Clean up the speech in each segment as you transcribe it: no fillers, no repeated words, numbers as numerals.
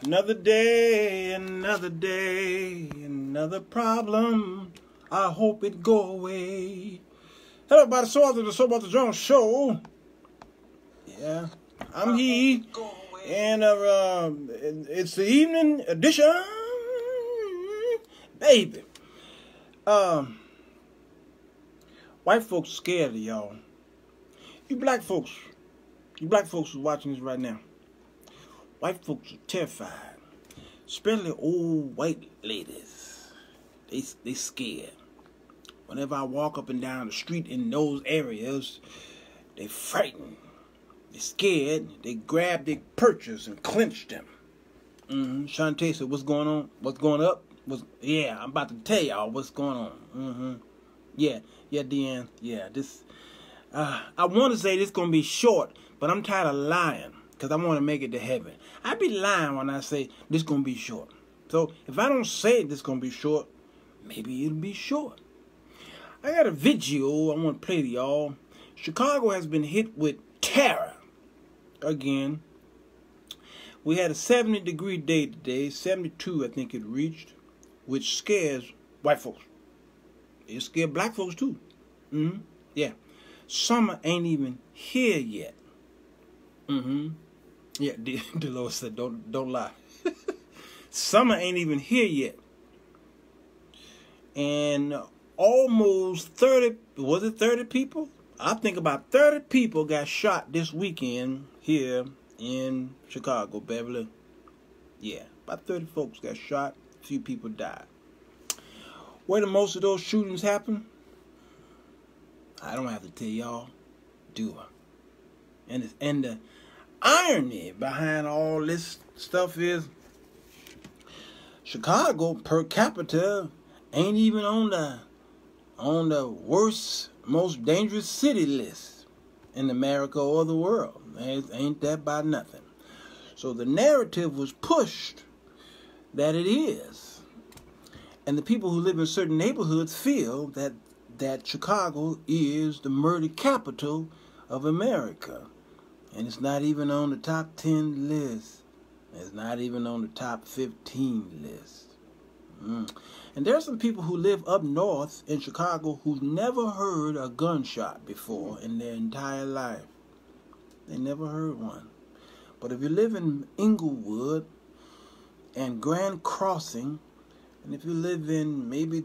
Another day, another problem. I hope it go away. Hello, everybody. Sirwalterj Jones Show. Yeah, I'm he, and it's the evening edition, baby. White folks scared of y'all. You black folks who's watching this right now. White folks are terrified, especially old white ladies. They scared. Whenever I walk up and down the street in those areas, they frightened. They scared. They grab their purchase and clench them. Shantae said, "What's going on? What's going up? Yeah, I'm about to tell y'all what's going on." Yeah, Deanne. Yeah, this. I want to say this gonna be short, but I'm tired of lying because I want to make it to heaven. I be lying when I say this gonna be short. So if I don't say this gonna be short, maybe it'll be short. I got a video I want to play to y'all. Chicago has been hit with terror again. We had a 70-degree day today, 72 I think it reached, which scares white folks. It scares black folks too. Yeah. Summer ain't even here yet. Yeah, Dolores said, don't lie. Summer ain't even here yet. And almost 30, was it 30 people? I think about 30 people got shot this weekend here in Chicago, Beverly. Yeah, about 30 folks got shot. A few people died. Where did most of those shootings happen? I don't have to tell y'all, do I? And the irony behind all this stuff is Chicago per capita ain't even on the worst, most dangerous city list in America or the world. Ain't that by nothing. So the narrative was pushed that it is. And the people who live in certain neighborhoods feel that Chicago is the murder capital of America. And it's not even on the top 10 list. It's not even on the top 15 list. And there are some people who live up north in Chicago who've never heard a gunshot before in their entire life. They never heard one. But if you live in Inglewood and Grand Crossing, and if you live in maybe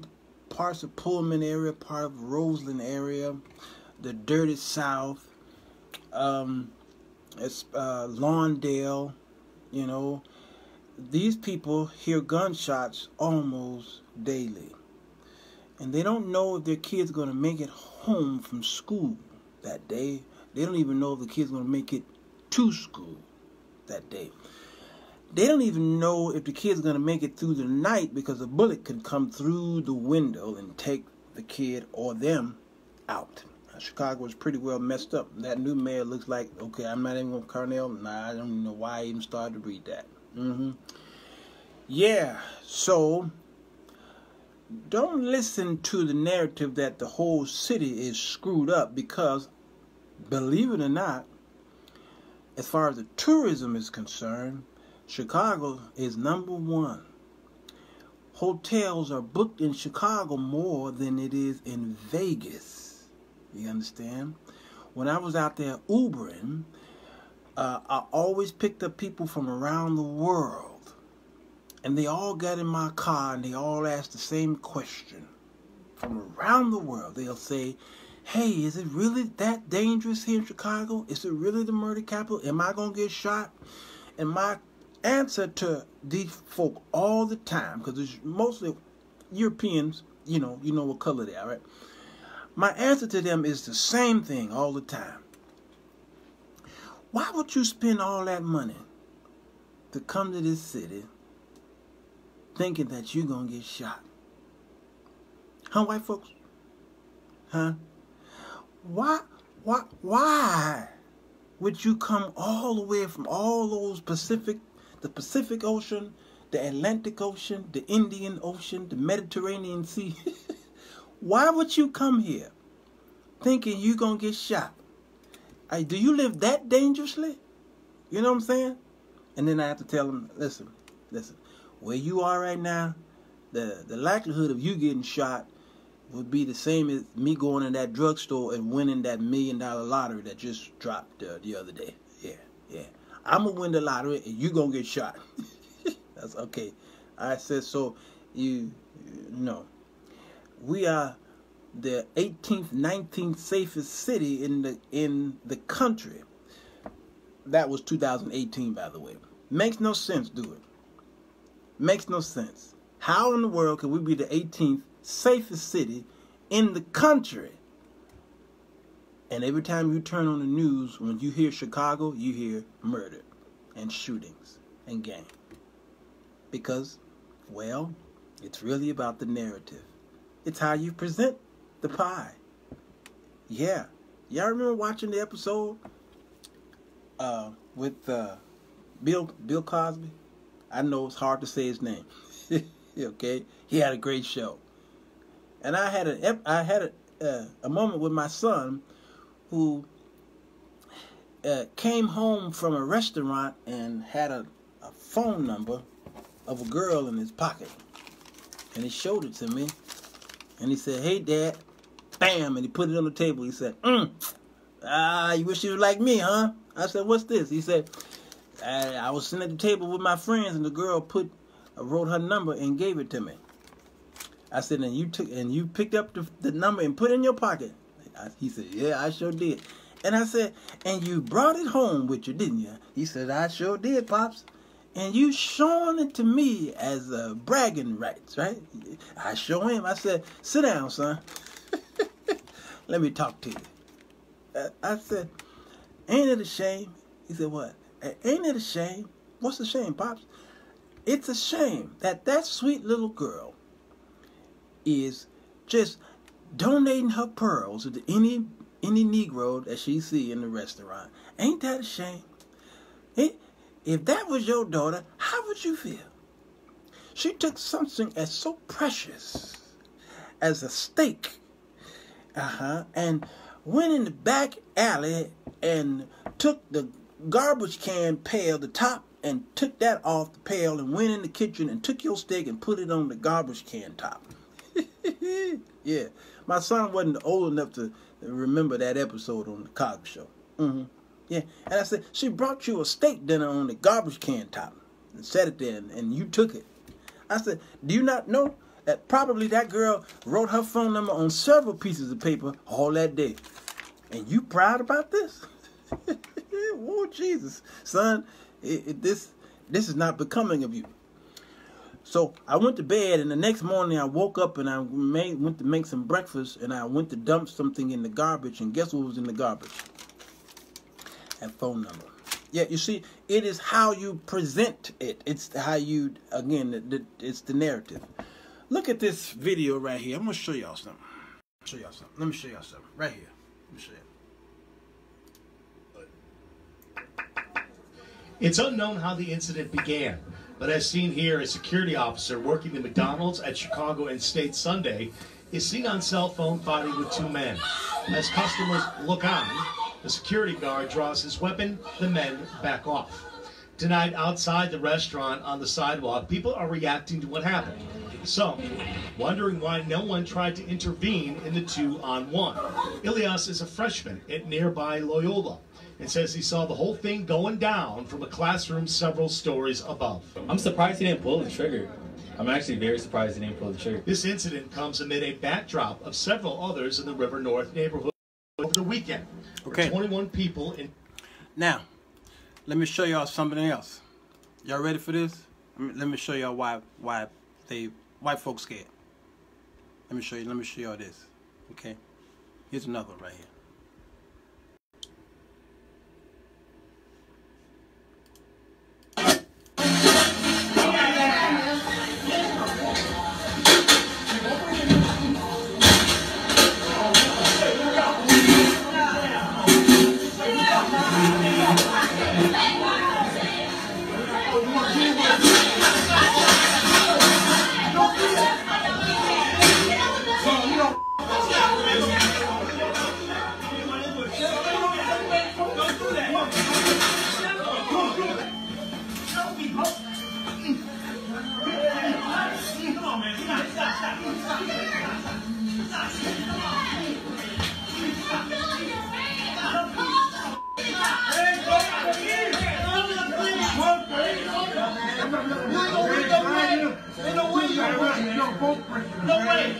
parts of Pullman area, part of Roseland area, the dirty South, it's Lawndale, you know, these people hear gunshots almost daily. And they don't know if their kids are going to make it home from school that day. They don't even know if the kids are going to make it to school that day. They don't even know if the kids are going to make it through the night because a bullet could come through the window and take the kid or them out. Chicago is pretty well messed up. That new mayor looks like, okay, I'm not even going to Cornell. Nah, I don't even know why I even started to read that. Yeah, so don't listen to the narrative that the whole city is screwed up because, believe it or not, as far as the tourism is concerned, Chicago is number one. Hotels are booked in Chicago more than it is in Vegas. You understand? When I was out there Ubering, I always picked up people from around the world. And they all got in my car and they all asked the same question. From around the world, they'll say, "Hey, is it really that dangerous here in Chicago? Is it really the murder capital? Am I going to get shot?" And my answer to these folk all the time, because it's mostly Europeans, you know what color they are, right? My answer to them is the same thing all the time. Why would you spend all that money to come to this city thinking that you're going to get shot? Huh, white folks? Huh? Why would you come all the way from all those the Pacific Ocean, the Atlantic Ocean, the Indian Ocean, the Mediterranean Sea? Why would you come here thinking you're going to get shot? Do you live that dangerously? You know what I'm saying? And then I have to tell them, listen, where you are right now, the likelihood of you getting shot would be the same as me going in that drugstore and winning that $1 million lottery that just dropped the other day. Yeah. I'm going to win the lottery and you going to get shot. That's okay. I said, so you know, we are the 18th, 19th safest city in the country. That was 2018, by the way. Makes no sense, do it? Makes no sense. How in the world can we be the 18th safest city in the country? And every time you turn on the news, when you hear Chicago, you hear murder and shootings and gang. Because, well, it's really about the narrative. It's how you present the pie. Yeah. Y'all remember watching the episode with Bill Cosby? I know it's hard to say his name. Okay? He had a great show. And I had a moment with my son who came home from a restaurant and had a phone number of a girl in his pocket. And he showed it to me. And he said, "Hey, Dad." Bam! And he put it on the table. He said, you wish you was like me, huh? I said, "What's this?" He said, I was sitting at the table with my friends, and the girl wrote her number and gave it to me. I said, and you picked up the number and put it in your pocket? He said, "Yeah, I sure did." And I said, "And you brought it home with you, didn't you?" He said, "I sure did, Pops. And you showing it to me as bragging rights, right?" I show him. I said, "Sit down, son. Let me talk to you." I said, "Ain't it a shame?" He said, "What? Ain't it a shame?" "What's a shame, Pops?" "It's a shame that sweet little girl is just donating her pearls to any Negro that she see in the restaurant. Ain't that a shame? If that was your daughter, how would you feel? She took something as so precious as a steak, and went in the back alley and took the garbage can pail, the top, and took that off the pail and went in the kitchen and took your steak and put it on the garbage can top." Yeah, my son wasn't old enough to remember that episode on the Cosby Show. Yeah, and I said, "She brought you a steak dinner on the garbage can top and set it there, and you took it." I said, "Do you not know that probably that girl wrote her phone number on several pieces of paper all that day? And you proud about this?" Oh, Jesus. Son, this is not becoming of you. So I went to bed, and the next morning I woke up and I went to make some breakfast, and I went to dump something in the garbage, and guess what was in the garbage? That phone number. Yeah, you see, it is how you present it. It's how you, again, it's the narrative. Look at this video right here. I'm going to show y'all something. Let me show y'all something. Right here. Let me show you. It's unknown how the incident began, but as seen here, a security officer working the McDonald's at Chicago and State Sunday is seen on cell phone fighting with two men. As customers look on, the security guard draws his weapon, the men back off. Tonight, outside the restaurant on the sidewalk, people are reacting to what happened. Some wondering why no one tried to intervene in the 2-on-1. Ilias is a freshman at nearby Loyola and says he saw the whole thing going down from a classroom several stories above. I'm surprised he didn't pull the trigger. I'm actually very surprised he didn't pull the trigger. This incident comes amid a backdrop of several others in the River North neighborhood over the weekend. Okay. 21 people in... Now, let me show y'all something else. Y'all ready for this? Let me show y'all why white folks scared. Let me show y'all this. Okay? Here's another one right here. No way.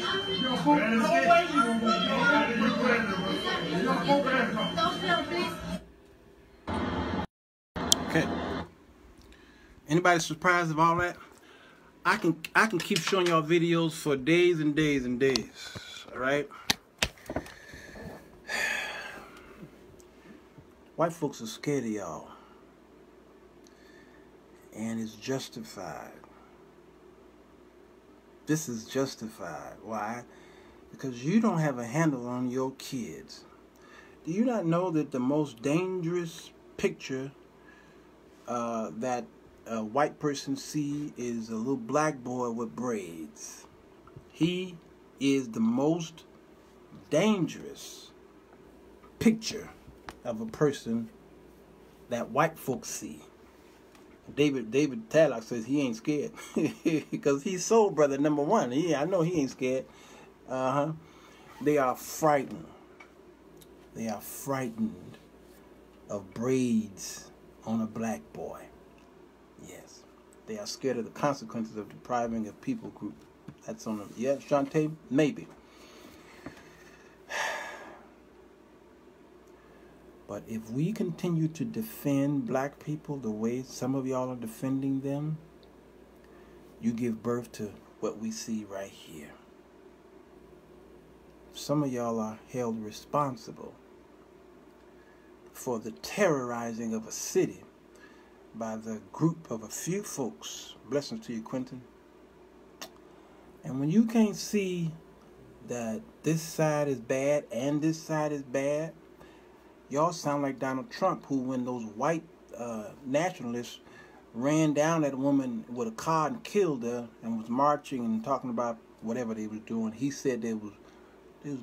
Okay. Anybody surprised of all that? I can keep showing y'all videos for days and days and days. All right. White folks are scared of y'all, and it's justified. This is justified. Why? Because you don't have a handle on your kids. Do you not know that the most dangerous picture that a white person see is a little black boy with braids? He is the most dangerous picture of a person that white folks see. David Tadlock says he ain't scared because he's soul brother number one. I know he ain't scared. They are frightened. They are frightened of braids on a black boy. Yes, they are scared of the consequences of depriving a people group. That's on them. Yeah, Shantae, maybe. But if we continue to defend black people the way some of y'all are defending them, you give birth to what we see right here. Some of y'all are held responsible for the terrorizing of a city by the group of a few folks. Blessings to you, Quentin. And when you can't see that this side is bad and this side is bad, y'all sound like Donald Trump, who, when those white nationalists ran down that woman with a car and killed her and was marching and talking about whatever they was doing, he said there was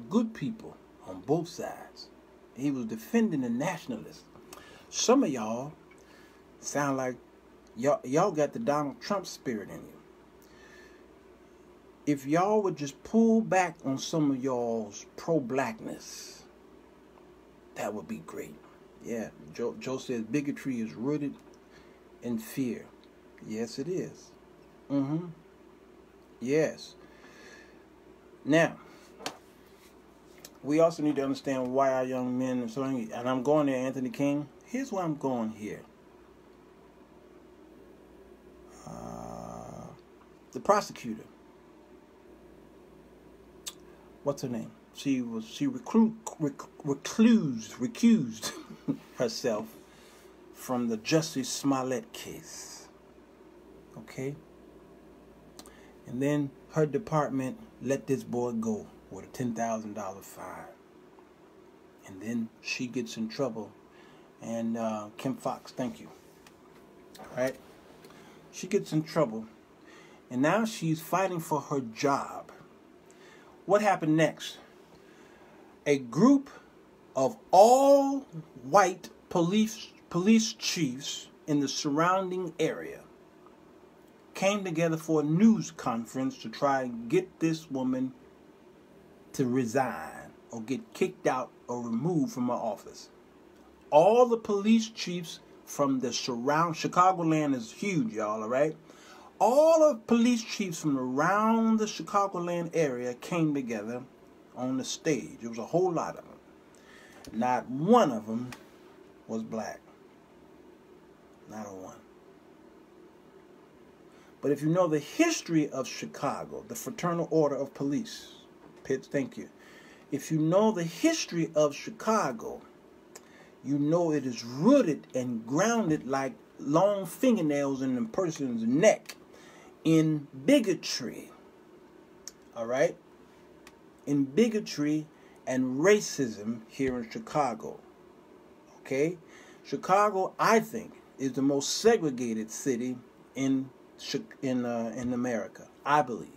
good people on both sides. He was defending the nationalists. Some of y'all sound like y'all got the Donald Trump spirit in you. If y'all would just pull back on some of y'all's pro-blackness, that would be great. Yeah, Joe says bigotry is rooted in fear. Yes, it is. Yes. Now, we also need to understand why our young men are so angry. And I'm going there, Anthony King. Here's where I'm going here. The prosecutor. What's her name? She recused herself from the Justice Smollett case. Okay? And then her department let this boy go with a $10,000 fine. And then she gets in trouble. And Kim Fox, thank you. All right? She gets in trouble. And now she's fighting for her job. What happened next? A group of all white police chiefs in the surrounding area came together for a news conference to try and get this woman to resign or get kicked out or removed from her office. All the police chiefs from the Chicagoland is huge, y'all, all right? All of police chiefs from around the Chicagoland area came together on the stage. It was a whole lot of them. Not one of them was black. Not a one. But if you know the history of Chicago, the Fraternal Order of Police, Pitts, thank you. If you know the history of Chicago, you know it is rooted and grounded like long fingernails in a person's neck in bigotry. All right? In bigotry and racism here in Chicago. Okay? Chicago, I think, is the most segregated city in America. I believe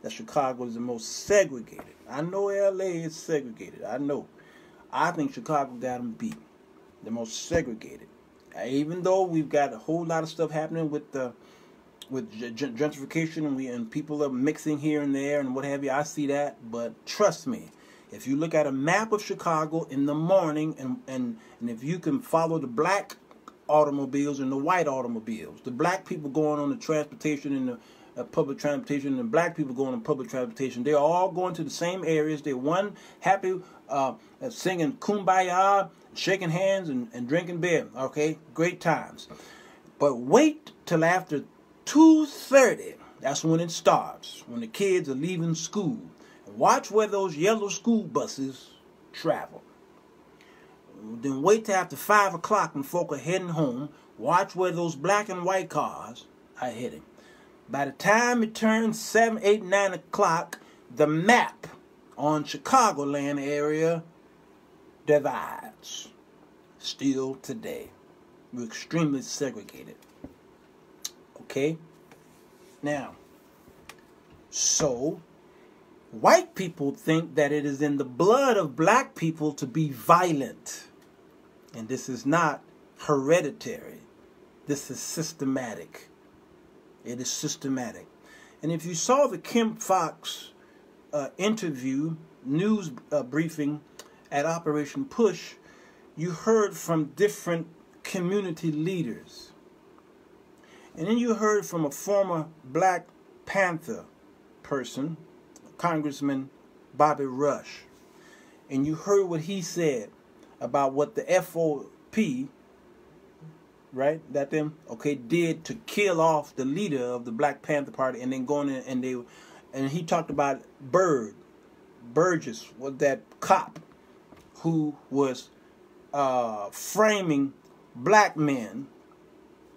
that Chicago is the most segregated. I know LA is segregated. I know. I think Chicago got them beat. The most segregated. Even though we've got a whole lot of stuff happening with gentrification and people are mixing here and there and what have you, I see that. But trust me, if you look at a map of Chicago in the morning and if you can follow the black automobiles and the white automobiles, the black people going on the transportation public transportation and black people going on public transportation. They're all going to the same areas. They're one happy, singing Kumbaya, shaking hands and drinking beer. Okay, great times. But wait till after 2:30. That's when it starts, when the kids are leaving school. Watch where those yellow school buses travel. Then wait till after 5 o'clock when folk are heading home. Watch where those black and white cars are heading. By the time it turns 7, 8, 9 o'clock, the map on Chicagoland area divides. Still today. We're extremely segregated. Okay? Now, so white people think that it is in the blood of black people to be violent. And this is not hereditary. This is systematic. It is systematic. And if you saw the Kim Fox interview, news briefing at Operation Push, you heard from different community leaders. And then you heard from a former Black Panther person, Congressman Bobby Rush. And you heard what he said about what the FOP, right, did to kill off the leader of the Black Panther Party, and then going in and he talked about Burgess, was that cop who was framing black men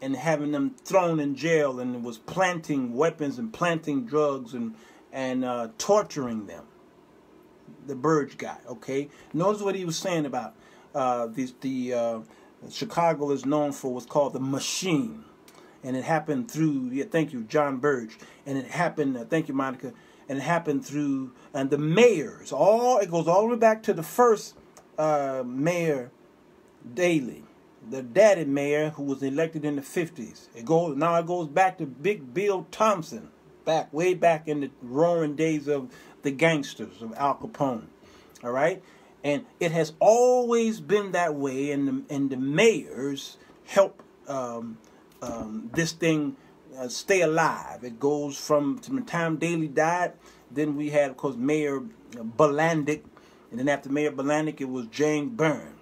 and having them thrown in jail, and was planting weapons and planting drugs and torturing them. The Burge guy, okay? Notice what he was saying about Chicago is known for what's called the Machine. And it happened through, thank you, John Burge. And it happened, thank you, Monica. And it happened through, and the mayors, it goes all the way back to the first Mayor Daley, the daddy mayor who was elected in the 50s. It goes back to Big Bill Thompson, way back in the roaring days of the gangsters of Al Capone. All right? And it has always been that way, and the mayors help this thing stay alive. It goes from the time Daley died. Then we had, of course, Mayor Bolandic, and then after Mayor Bolandic, it was Jane Byrne.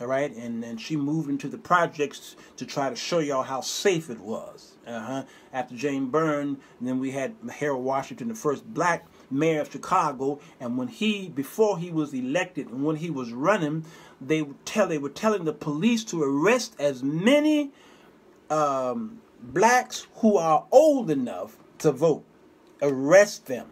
All right, and she moved into the projects to try to show y'all how safe it was. After Jane Byrne, then we had Harold Washington, the first black mayor of Chicago, and before he was elected and when he was running, they were telling the police to arrest as many blacks who are old enough to vote. Arrest them.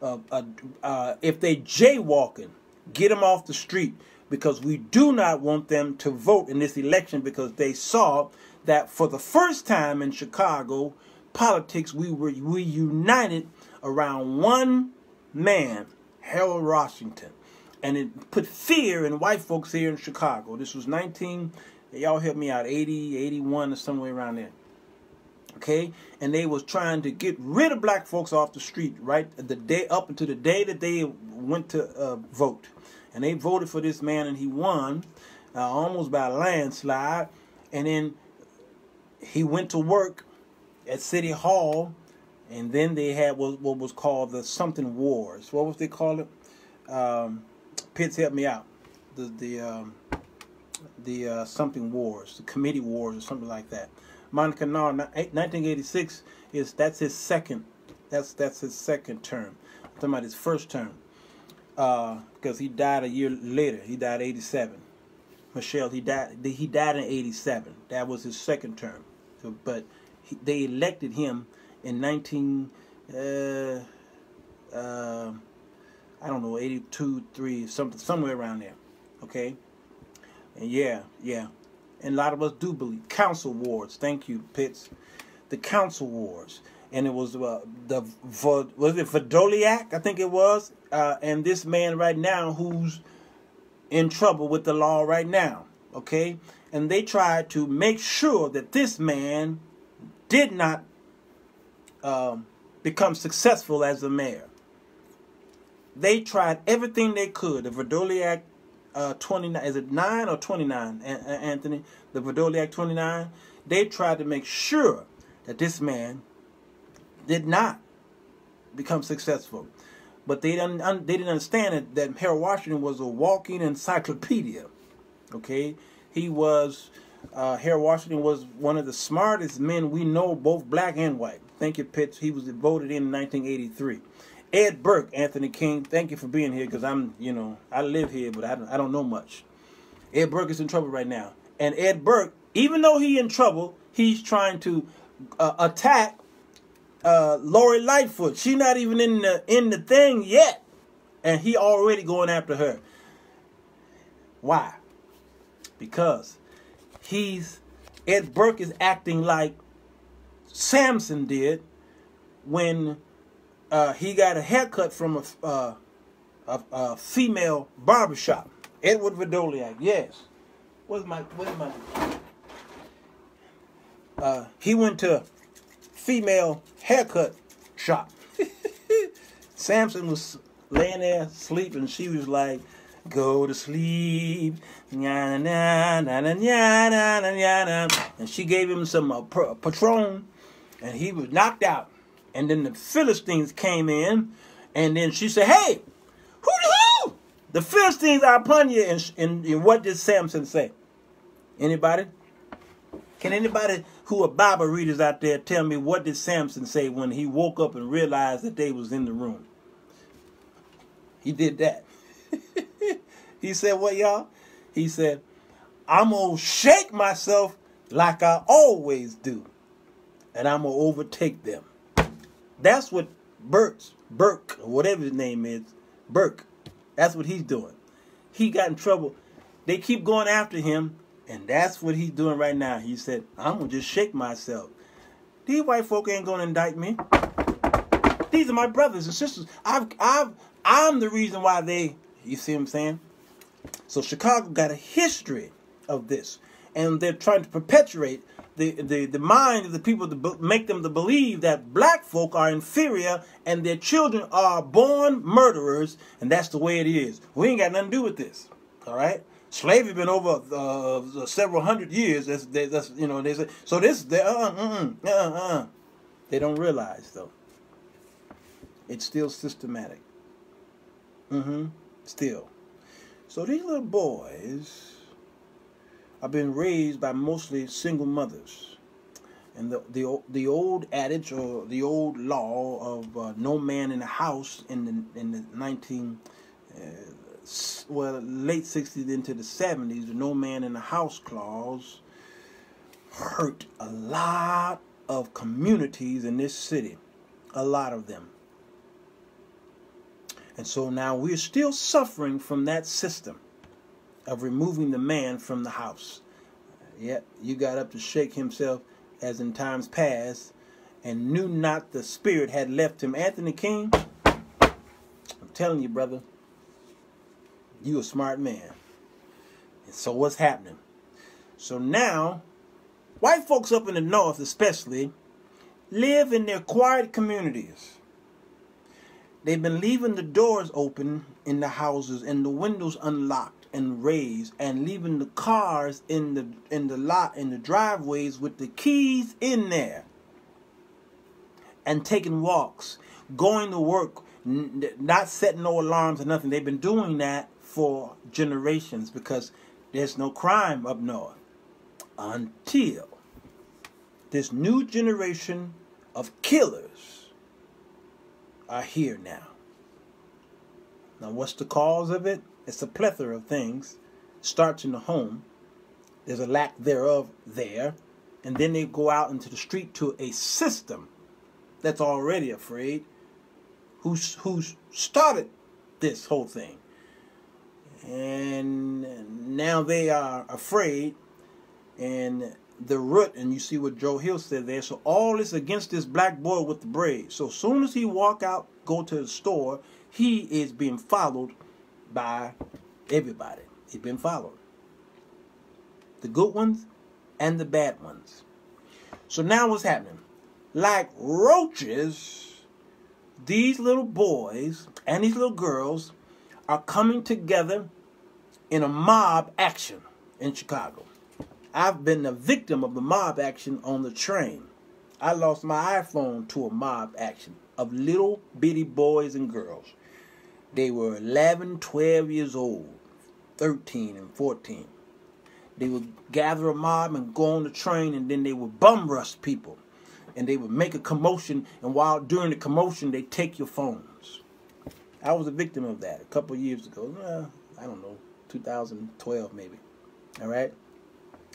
If they jaywalking, get them off the street, because we do not want them to vote in this election, because they saw that for the first time in Chicago politics, we united around one man, Harold Washington. And it put fear in white folks here in Chicago. This was y'all help me out, 80, 81 or somewhere around there. Okay? And they was trying to get rid of black folks off the street, right? Up until the day that they went to vote. And they voted for this man, and he won almost by a landslide. And then he went to work at City Hall, and then they had what was called the something wars. What was they call it? Pitts, help me out. The something wars, the committee wars, or something like that. Monica Narr, 1986 that's his second. That's his second term. I'm talking about his first term. Because he died a year later. He died 87. Michelle, he died in 87. That was his second term. So, but they elected him in 82, 3, somewhere around there. Okay? And yeah. And a lot of us do believe. Council wars. Thank you, Pitts. The council wars. And it was was it Verdoliak? I think it was. And this man right now who's in trouble with the law right now. Okay? And they tried to make sure that this man did not become successful as a mayor. They tried everything they could. The Verdoliak 29, is it 9 or 29, Anthony? The Verdoliak 29. They tried to make sure that this man did not become successful. But they didn't understand that Harold Washington was a walking encyclopedia. Okay, he was Harold Washington was one of the smartest men we know, both black and white. Thank you, Pitts. He was voted in 1983. Ed Burke, Anthony King. Thank you for being here, because I live here, but I don't know much. Ed Burke is in trouble right now, and Ed Burke, even though he's in trouble, he's trying to attack Lori Lightfoot. She's not even in the thing yet, and he already going after her. Why? Because Ed Burke is acting like Samson did when he got a haircut from a female barbershop. Edward Vidoliak, yes. He went to female haircut shop. Samson was laying there sleeping. She was like, "Go to sleep," and she gave him some Patron, and he was knocked out. And then the Philistines came in, and then she said, "Hey, who? The Philistines are upon you." And what did Samson say? Anybody? Can anybody who are Bible readers out there tell me, what did Samson say when he woke up and realized that they was in the room? He did that. He said, what, y'all? He said, "I'm going to shake myself like I always do, and I'm going to overtake them." That's what Burke, or whatever his name is, Burke, that's what he's doing. He got in trouble. They keep going after him, and that's what he's doing right now. He said, "I'm going to just shake myself. These white folk ain't going to indict me. These are my brothers and sisters. I'm the reason why they," you see what I'm saying? So Chicago got a history of this, and they're trying to perpetuate the mind of the people to make them to believe that black folk are inferior and their children are born murderers, and that's the way it is. We ain't got nothing to do with this. All right? Slavery been over several hundred years. That's they say, so this they don't realize though. It's still systematic. Still. So these little boys are being raised by mostly single mothers, and the old adage, or the old law of no man in the house in the late 60s into the 70s, the no man in the house clause hurt a lot of communities in this city, a lot of them. And so now we're still suffering from that system of removing the man from the house. Yet you got up to shake himself as in times past, and knew not the spirit had left him. Anthony King, I'm telling you, brother, you a smart man. And so what's happening? So now, white folks up in the north especially live in their quiet communities. They've been leaving the doors open in the houses and the windows unlocked and raised, and leaving the cars in the lot, in the driveways with the keys in there, and taking walks, going to work, not setting no alarms or nothing. They've been doing that for generations because there's no crime up north, until this new generation of killers are here now. Now, what's the cause of it? It's a plethora of things. It starts in the home. There's a lack thereof there. And then they go out into the street to a system that's already afraid, who's started this whole thing. And now they are afraid, and the root, and you see what Joe Hill said there, so all is against this black boy with the braids. So as soon as he walk out, go to the store, he is being followed by everybody. He's been followed. The good ones and the bad ones. So now what's happening? Like roaches, these little boys and these little girls are coming together in a mob action in Chicago. I've been a victim of the mob action on the train. I lost my iPhone to a mob action of little bitty boys and girls. They were 11, 12 years old, 13 and 14. They would gather a mob and go on the train, and then they would bum rush people. And they would make a commotion, and while during the commotion, they take your phones. I was a victim of that a couple of years ago. I don't know, 2012 maybe. All right?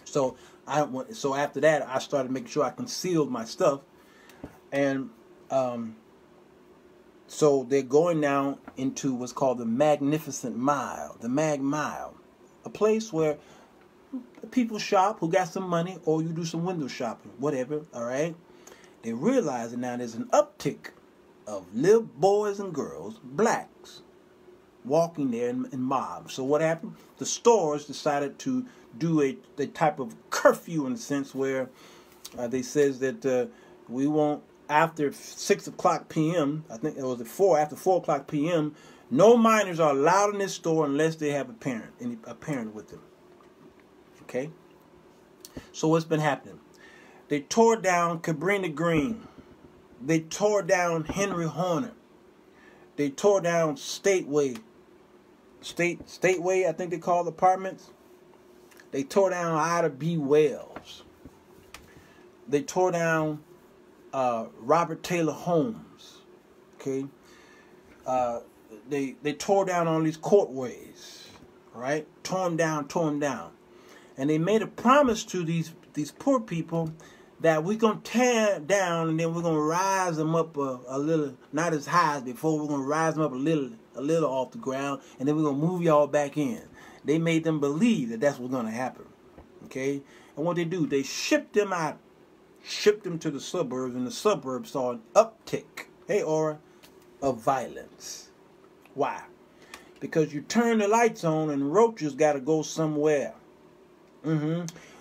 So after that, I started making sure I concealed my stuff. And so they're going now into what's called the Magnificent Mile, the Mag Mile, a place where people shop who got some money, or you do some window shopping, whatever, all right? They realize that now there's an uptick of little boys and girls, blacks, walking there in mobs. So what happened? The stores decided to do a type of curfew, in a sense, where they says that we won't, after 6 o'clock p.m., I think it was after 4 o'clock p.m., no minors are allowed in this store unless they have a parent with them. Okay? So what's been happening? They tore down Cabrini Green. They tore down Henry Horner. They tore down Stateway, I think they call it, apartments. They tore down Ida B. Wells. They tore down Robert Taylor Homes. Okay? They tore down all these courtways. Right? Tore them down. And they made a promise to these poor people that we're going to tear down, and then we're going to rise them up a little, not as high as before. We're going to rise them up a little off the ground, and then we're going to move y'all back in. They made them believe that that's what's going to happen. Okay? And what they do, they shipped them out, shipped them to the suburbs, and the suburbs saw an uptick, hey, Aura, of violence. Why? Because you turn the lights on, and roaches got to go somewhere.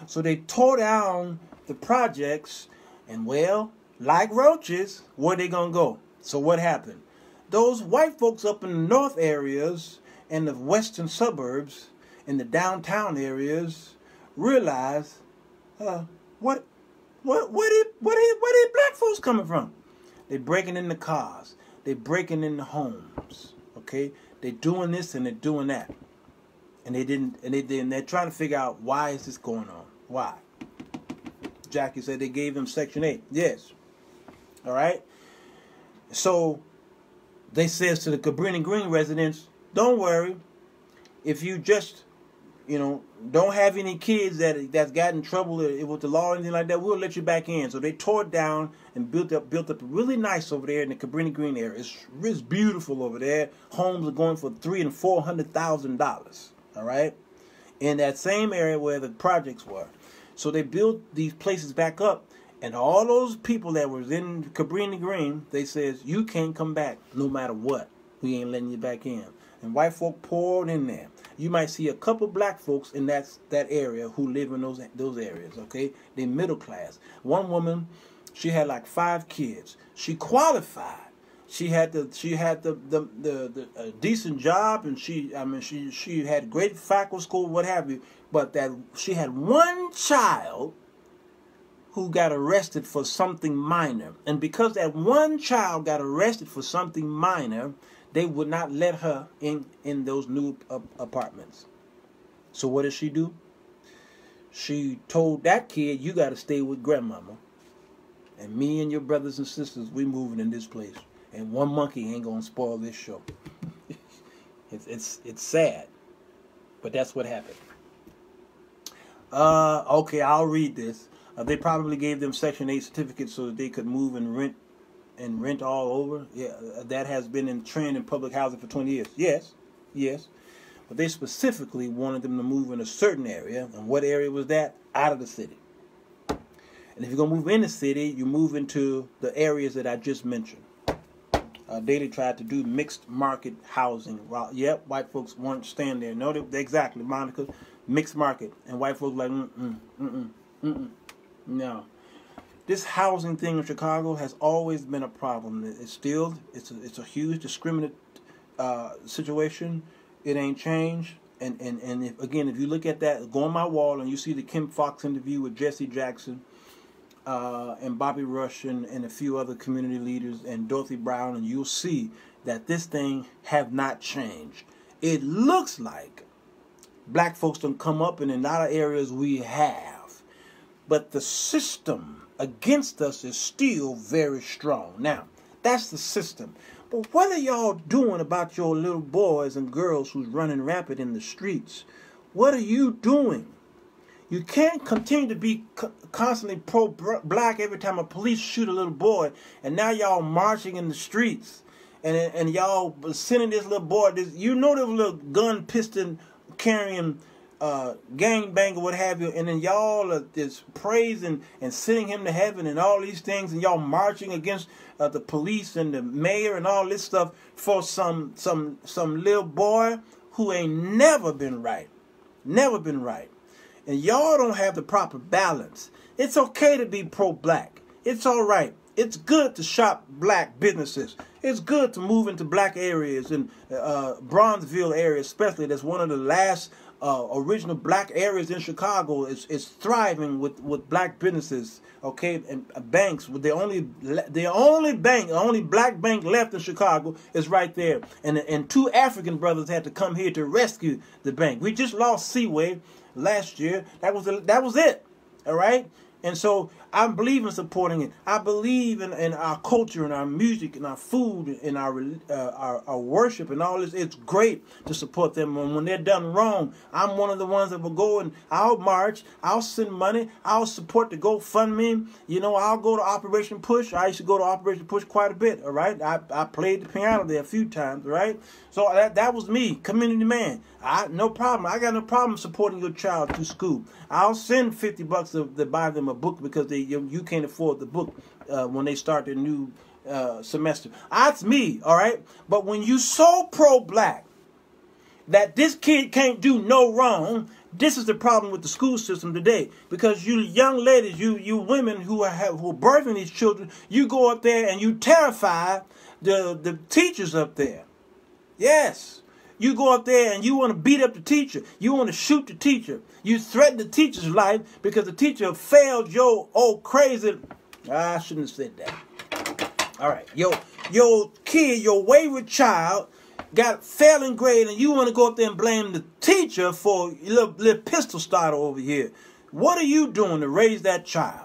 So they tore down the projects, and well, like roaches, where they gonna go? So what happened? Those white folks up in the north areas and the western suburbs, in the downtown areas, realized, where did black folks coming from? They breaking in the cars, they breaking in the homes. Okay, they doing this and they're doing that. And they're trying to figure out, why is this going on? Why? Jackie said they gave him Section 8. Yes. All right? So they says to the Cabrini Green residents, don't worry. If you just, don't have any kids that's got in trouble with the law or anything like that, we'll let you back in. So they tore it down and built up really nice over there in the Cabrini Green area. It's beautiful over there. Homes are going for $300,000 and $400,000. All right, in that same area where the projects were. So they built these places back up, and all those people that was in Cabrini Green, they says, you can't come back no matter what. We ain't letting you back in. And white folk poured in there. You might see a couple black folks in that area who live in those areas. Okay, they middle class. One woman, she had like 5 kids. She qualified. She had the decent job, and she had great faculty school, what have you. But that she had one child who got arrested for something minor, and because that one child got arrested for something minor, they would not let her in those new apartments. So what did she do? She told that kid, you got to stay with grandmama, and me and your brothers and sisters, we moving in this place. And one monkey ain't gonna spoil this show. It's sad, but that's what happened. Okay, I'll read this. They probably gave them Section 8 certificates so that they could move and rent all over. Yeah, that has been in trend in public housing for 20 years. Yes. But they specifically wanted them to move in a certain area. And what area was that? Out of the city. And if you're gonna move in the city, you move into the areas that I just mentioned. They tried to do mixed market housing. Well, yep, white folks weren't staying there. No, exactly, Monica. Mixed market. And white folks like, no. This housing thing in Chicago has always been a problem. It's a huge discriminate situation. It ain't changed. And if you look at that, go on my wall and you see the Kim Fox interview with Jesse Jackson, and Bobby Rush and a few other community leaders and Dorothy Brown, and you'll see that this thing have not changed. It looks like black folks don't come up, and in a lot of areas we have, but the system against us is still very strong. Now, that's the system. But what are y'all doing about your little boys and girls who's running rampant in the streets? What are you doing? You can't continue to be constantly pro-black every time a police shoot a little boy, and now y'all marching in the streets, and y'all sending this little boy, you know, there was a little gun, piston carrying gangbang or what have you, and then y'all are just praising and sending him to heaven and all these things, and y'all marching against the police and the mayor and all this stuff for some little boy who ain't never been right. Never been right. And y'all don't have the proper balance. It's okay to be pro-black. It's all right. It's good to shop black businesses. It's good to move into black areas, and Bronzeville area especially. That's one of the last original black areas in Chicago. Is thriving with black businesses. Okay, and banks. The only black bank left in Chicago is right there. And two African brothers had to come here to rescue the bank. We just lost Seaway last year. That was it. All right. And so I believe in supporting it. I believe in our culture and our music and our food and our worship and all this. It's great to support them. And when they're done wrong, I'm one of the ones that will go and I'll march. I'll send money. I'll support the GoFundMe. You know, I'll go to Operation Push. I used to go to Operation Push quite a bit. All right. I played the piano there a few times. All right. So that was me, community man. No problem. I got no problem supporting your child through school. I'll send $50 to buy them a book because you can't afford the book when they start their new semester. That's me, all right? But when you so pro-black that this kid can't do no wrong, this is the problem with the school system today. Because you young ladies, you women who are birthing these children, you go up there and you terrify the teachers up there. Yes. You go up there and you want to beat up the teacher. You want to shoot the teacher. You threaten the teacher's life because the teacher failed your old crazy... I shouldn't have said that. All right. Your kid, your wayward child, got failing grade, and you want to go up there and blame the teacher for a little pistol starter over here. What are you doing to raise that child?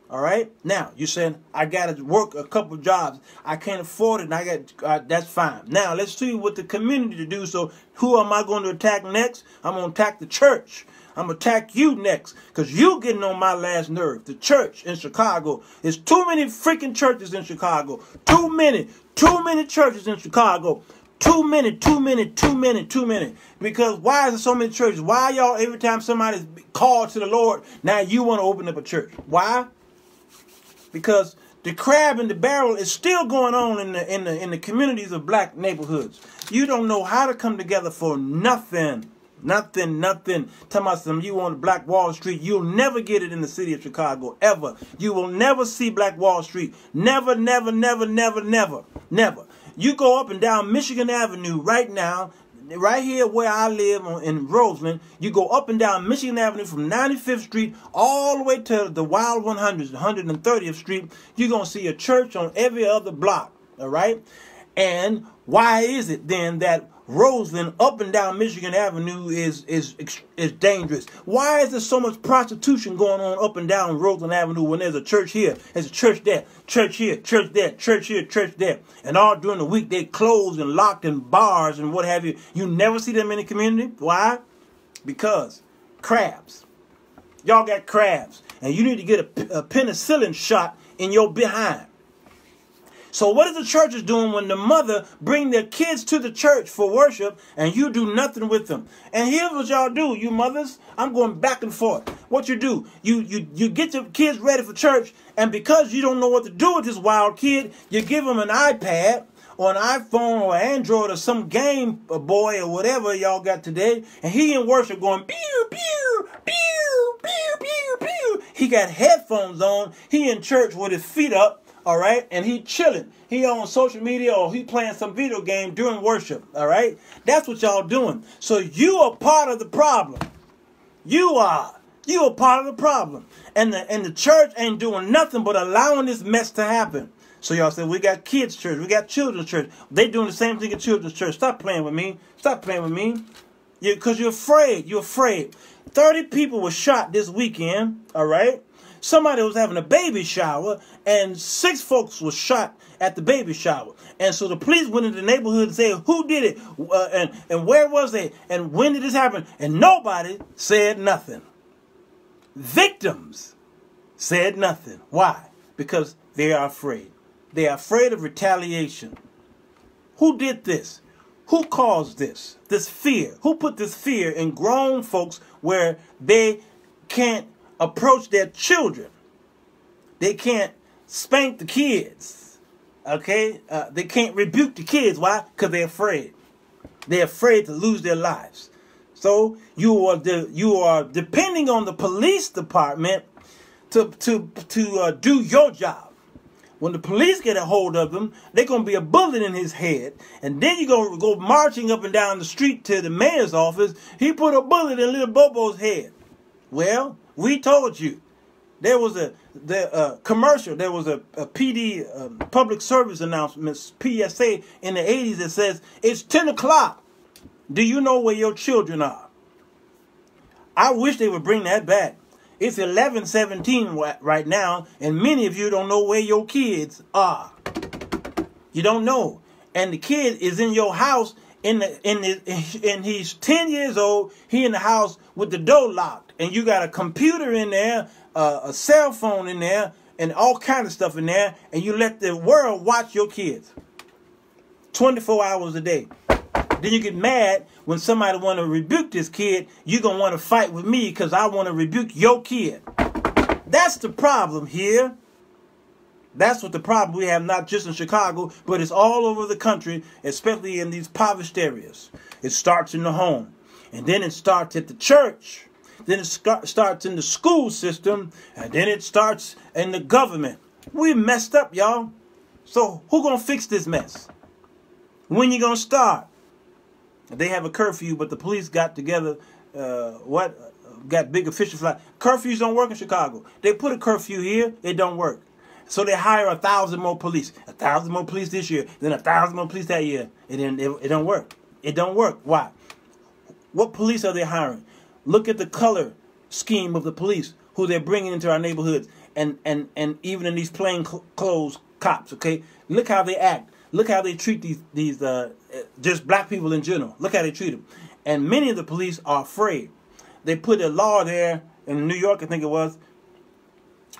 All right. Now, you're saying, I got to work a couple jobs. I can't afford it. And I got, that's fine. Now, let's see what the community to do. So who am I going to attack next? I'm going to attack the church. I'm going to attack you next because you getting on my last nerve. The church in Chicago. There's too many freaking churches in Chicago. Too many churches in Chicago. Too many. Because why is there so many churches? Why y'all, every time somebody's called to the Lord, now you want to open up a church? Why? Because the crab in the barrel is still going on in the communities of black neighborhoods. You don't know how to come together for nothing. Nothing. Talking about some you on Black Wall Street. You'll never get it in the city of Chicago, ever. You will never see Black Wall Street. Never. You go up and down Michigan Avenue right now, right here where I live in Roseland. You go up and down Michigan Avenue from 95th Street all the way to the Wild 100th, 130th Street. You're going to see a church on every other block, all right? And why is it then that Roseland up and down Michigan Avenue is dangerous? Why is there so much prostitution going on up and down Roseland Avenue when there's a church here, there's a church there, church here, church there, church here, church there, and all during the week they closed and locked in bars and what have you? You never see them in the community. Why? Because crabs. Y'all got crabs, and you need to get a penicillin shot in your behind. So what is the churches doing when the mother bring their kids to the church for worship and you do nothing with them? And here's what y'all do, you mothers. I'm going back and forth. What you do, you get your kids ready for church, and because you don't know what to do with this wild kid, you give them an iPad or an iPhone or Android or some Game Boy or whatever y'all got today, and he in worship going pew, pew, pew, pew, pew, pew. He got headphones on. He in church with his feet up. All right, and he chilling. He on social media or he playing some video game during worship. All right, that's what y'all doing. So you are part of the problem. You are. You are part of the problem. And the church ain't doing nothing but allowing this mess to happen. So y'all say, we got kids' church, we got children's church. They doing the same thing at children's church. Stop playing with me. Stop playing with me. Because you're afraid. You're afraid. 30 people were shot this weekend, all right? Somebody was having a baby shower, and 6 folks were shot at the baby shower. And so the police went into the neighborhood and said, who did it? And where was they? And when did this happen? And nobody said nothing. Victims said nothing. Why? Because they are afraid. They are afraid of retaliation. Who did this? Who caused this? This fear. Who put this fear in grown folks where they can't approach their children? They can't spank the kids. Okay? They can't rebuke the kids. Why? Because they're afraid. They're afraid to lose their lives. So you are depending on the police department to do your job. When the police get a hold of them, they're going to be a bullet in his head. And then you're going to go marching up and down the street to the mayor's office. He put a bullet in little Bobo's head. Well, we told you. There was a commercial. There was a PD, public service announcement, PSA, in the 80s that says, it's 10 o'clock. Do you know where your children are? I wish they would bring that back. It's 11:17 right now, and many of you don't know where your kids are. You don't know. And the kid is in your house, and he's 10 years old. He in the house with the door locked, and you got a computer in there, a cell phone in there, and all kind of stuff in there, and you let the world watch your kids 24 hours a day. Then you get mad when somebody want to rebuke this kid. You're going to want to fight with me because I want to rebuke your kid. That's the problem here. That's what the problem we have, not just in Chicago, but it's all over the country, especially in these impoverished areas. It starts in the home, and then it starts at the church. Then it starts in the school system, and then it starts in the government. We messed up, y'all. So who going to fix this mess? When you going to start? They have a curfew, but the police got together, got big officials like, curfews don't work in Chicago. They put a curfew here, it don't work. So they hire 1,000 more police. 1,000 more police this year, then 1,000 more police that year. It don't work. It don't work. Why? What police are they hiring? Look at the color scheme of the police, who they're bringing into our neighborhoods, and even in these plain clothes cops, okay? Look how they act. Look how they treat these just black people in general. Look how they treat them. And many of the police are afraid. They put a law there in New York, I think it was,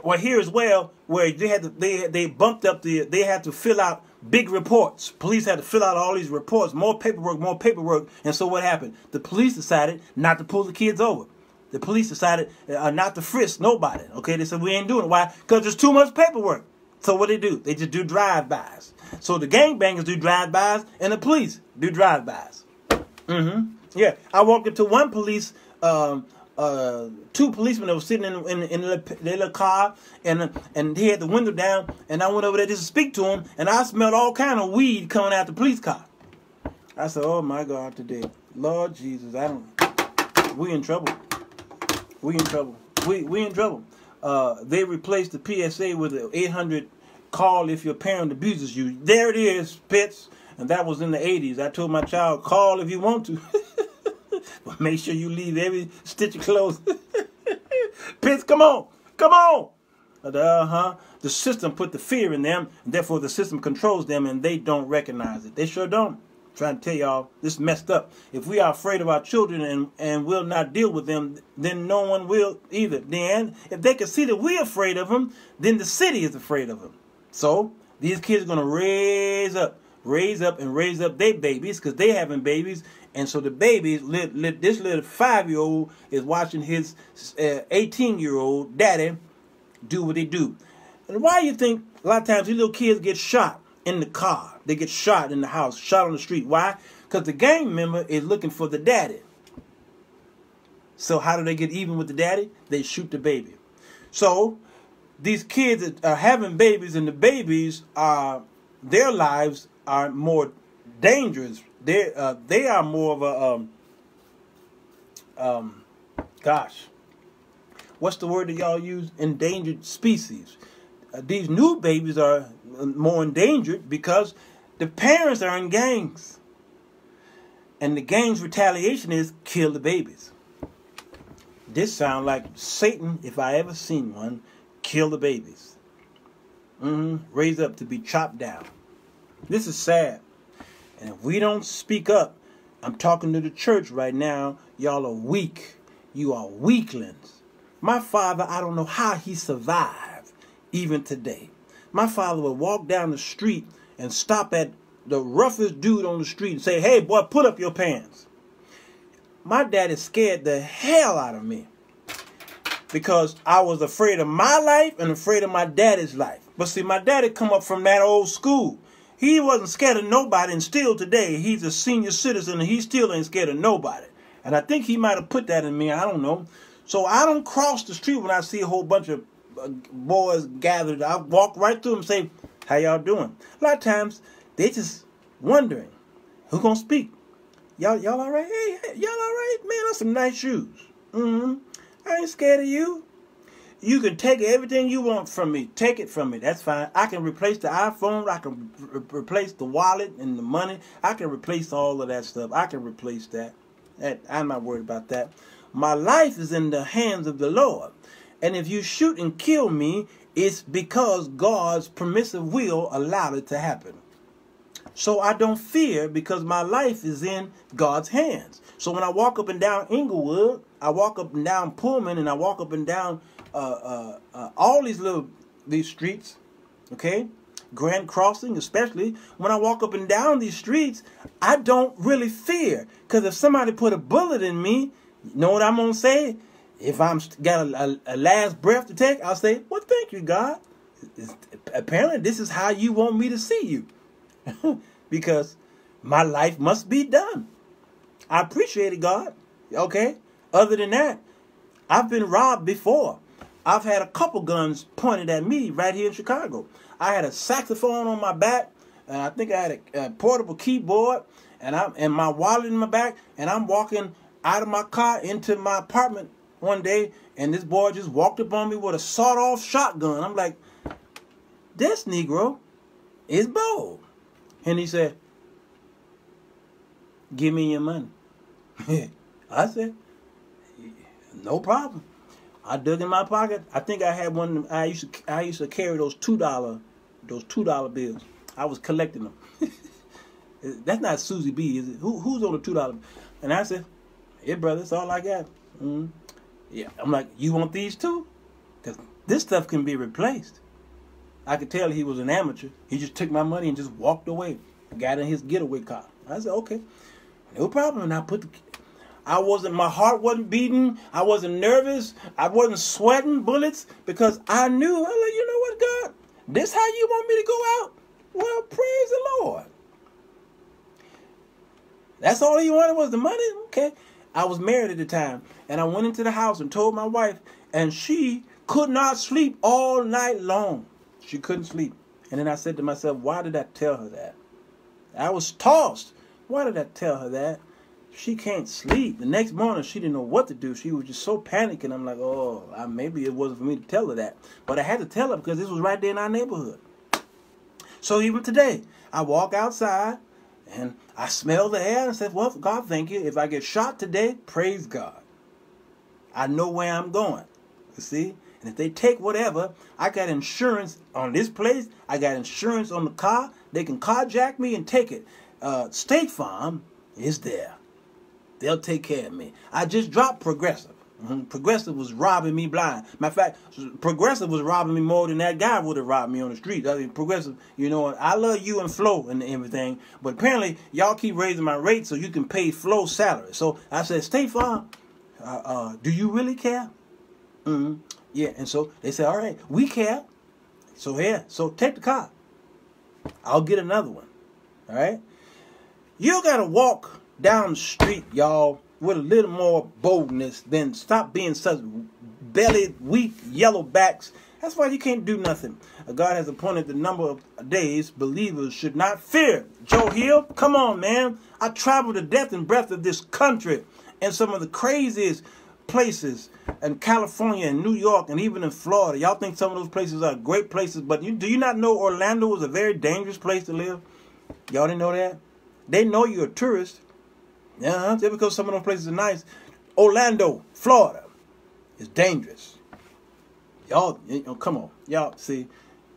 or here as well, where they bumped up they had to fill out big reports. Police had to fill out all these reports, more paperwork. And so what happened? The police decided not to pull the kids over. The police decided not to frisk nobody. Okay, they said we ain't doing it. Why? Because there's too much paperwork. So what do? They just do drive-bys. So the gangbangers do drive-bys, and the police do drive-bys. Yeah, I walked up to one police, 2 policemen that were sitting in their little car, and he had the window down, and I went over there just to speak to him, and I smelled all kind of weed coming out the police car. I said, oh my God, today, Lord Jesus, we in trouble. We in trouble. We in trouble. They replaced the PSA with an 800 call if your parent abuses you. There it is, Pitts. And that was in the 80s. I told my child, call if you want to. But make sure you leave every stitch of clothes. Pitts, come on. Come on. The system put the fear in them, and therefore the system controls them, and they don't recognize it. They sure don't. I'm trying to tell y'all, this is messed up. If we are afraid of our children and will not deal with them, then no one will either. Then, if they can see that we're afraid of them, then the city is afraid of them. So these kids are going to raise up their babies because they having babies. And so the babies, this little 5-year-old is watching his 18-year-old daddy do what they do. And why do you think a lot of times these little kids get shot in the car? They get shot in the house, shot on the street. Why? Because the gang member is looking for the daddy. So how do they get even with the daddy? They shoot the baby. So these kids are having babies, and the babies their lives are more dangerous. They are more of a what's the word that y'all use? Endangered species. These new babies are more endangered because the parents are in gangs. And the gang's retaliation is kill the babies. This sounds like Satan, if I ever seen one. Kill the babies. Raised up to be chopped down. This is sad. And if we don't speak up, I'm talking to the church right now. Y'all are weak. You are weaklings. My father, I don't know how he survived even today. My father would walk down the street and stop at the roughest dude on the street and say, hey, boy, put up your pants. My daddy scared the hell out of me because I was afraid of my life and afraid of my daddy's life. But see, my daddy come up from that old school. He wasn't scared of nobody, and still today, he's a senior citizen, and he still ain't scared of nobody. And I think he might have put that in me. I don't know. So I don't cross the street when I see a whole bunch of boys gathered. I walk right through them and say, how y'all doing? A lot of times, they just wondering, who gonna speak? Y'all all right? Hey, y'all all right? Man, that's some nice shoes. I ain't scared of you. You can take everything you want from me. Take it from me. That's fine. I can replace the iPhone. I can replace the wallet and the money. I can replace all of that stuff. I can replace that. I'm not worried about that. My life is in the hands of the Lord. And if you shoot and kill me, it's because God's permissive will allowed it to happen. So I don't fear because my life is in God's hands. So when I walk up and down Inglewood, I walk up and down Pullman, and I walk up and down all these streets, okay? Grand Crossing, especially. When I walk up and down these streets, I don't really fear. Because if somebody put a bullet in me, you know what I'm going to say? If I'm got a last breath to take, I'll say, well, thank you, God. Apparently, this is how you want me to see you. Because my life must be done. I appreciate it, God. Okay? Other than that, I've been robbed before. I've had a couple guns pointed at me right here in Chicago. I had a saxophone on my back, and I think I had a portable keyboard, and my wallet in my back, and I'm walking out of my car into my apartment one day, and this boy just walked up on me with a sawed-off shotgun. I'm like, this Negro is bold. And he said, give me your money. I said, no problem. I dug in my pocket. I think I had one. I used to carry those $2 bills. I was collecting them. That's not Susie B, is it? Who's on the $2? And I said, yeah, brother, that's all I got. Yeah, I'm like, you want these too? Because this stuff can be replaced. I could tell he was an amateur. He just took my money and just walked away. Got in his getaway car. I said, okay, no problem. And my heart wasn't beating. I wasn't nervous. I wasn't sweating bullets because I knew, I'm like, you know what, God? This how you want me to go out? Well, praise the Lord. That's all he wanted was the money? Okay. I was married at the time, and I went into the house and told my wife, and she could not sleep all night long. She couldn't sleep. And then I said to myself, why did I tell her that? I was tossed. Why did I tell her that? She can't sleep. The next morning, she didn't know what to do. She was just so panicking. I'm like, oh, maybe it wasn't for me to tell her that. But I had to tell her because this was right there in our neighborhood. So even today, I walk outside, and I smell the air, and I said, well, God, thank you. If I get shot today, praise God. I know where I'm going. You see? And if they take whatever, I got insurance on this place. I got insurance on the car. They can carjack me and take it. State Farm is there. They'll take care of me. I just dropped Progressive. Progressive was robbing me blind. Matter of fact, Progressive was robbing me more than that guy would have robbed me on the street. I mean, Progressive, you know, I love you and Flo and everything, but apparently y'all keep raising my rate so you can pay Flo's salary. So I said, State Farm, do you really care? Yeah, and so they said, all right, we care. So here, so take the car. I'll get another one. All right? You got to walk down the street, y'all, with a little more boldness than stop being such belly, weak, yellow backs. That's why you can't do nothing. God has appointed the number of days believers should not fear. Joe Hill, come on, man. I traveled the depth and breadth of this country and some of the craziest places. and California and New York and even in Florida. Y'all think some of those places are great places, but do you not know Orlando is a very dangerous place to live? Y'all didn't know that? They know you're a tourist. Yeah, just because some of those places are nice. Orlando, Florida is dangerous. Y'all, come on. Y'all, see,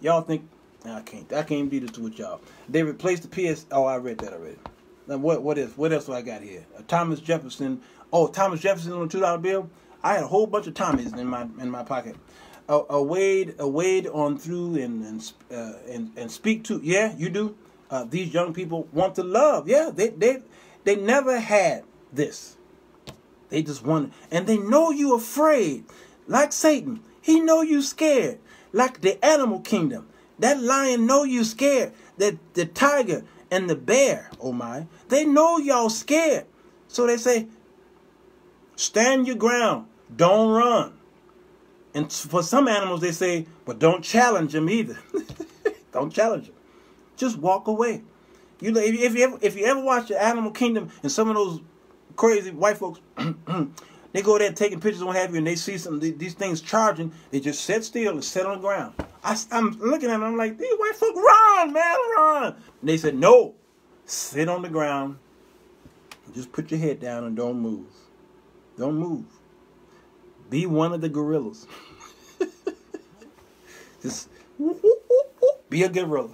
y'all think, I can't do this with y'all. They replaced the PS, oh, I read that already. Now, what else do I got here? Thomas Jefferson. Oh, Thomas Jefferson on a $2 bill. I had a whole bunch of Tommies in my pocket. A wade on through and speak to. Yeah, you do. These young people want to love. Yeah, they never had this. They just want, and they know you afraid, like Satan. He know you scared, like the animal kingdom. That lion know you scared. That the tiger and the bear, oh my, they know y'all scared. So they say, stand your ground, don't run. And for some animals, they say, but don't challenge them either. Don't challenge them. Just walk away. You know, if you ever watch the Animal Kingdom and some of those crazy white folks, they go there taking pictures and what have you, and they see these things charging, they just sit still and sit on the ground. I'm looking at them, I'm like, these white folks, run, man, run. And they said, no, sit on the ground, just put your head down and don't move. Don't move. Be one of the gorillas. Just be a gorilla.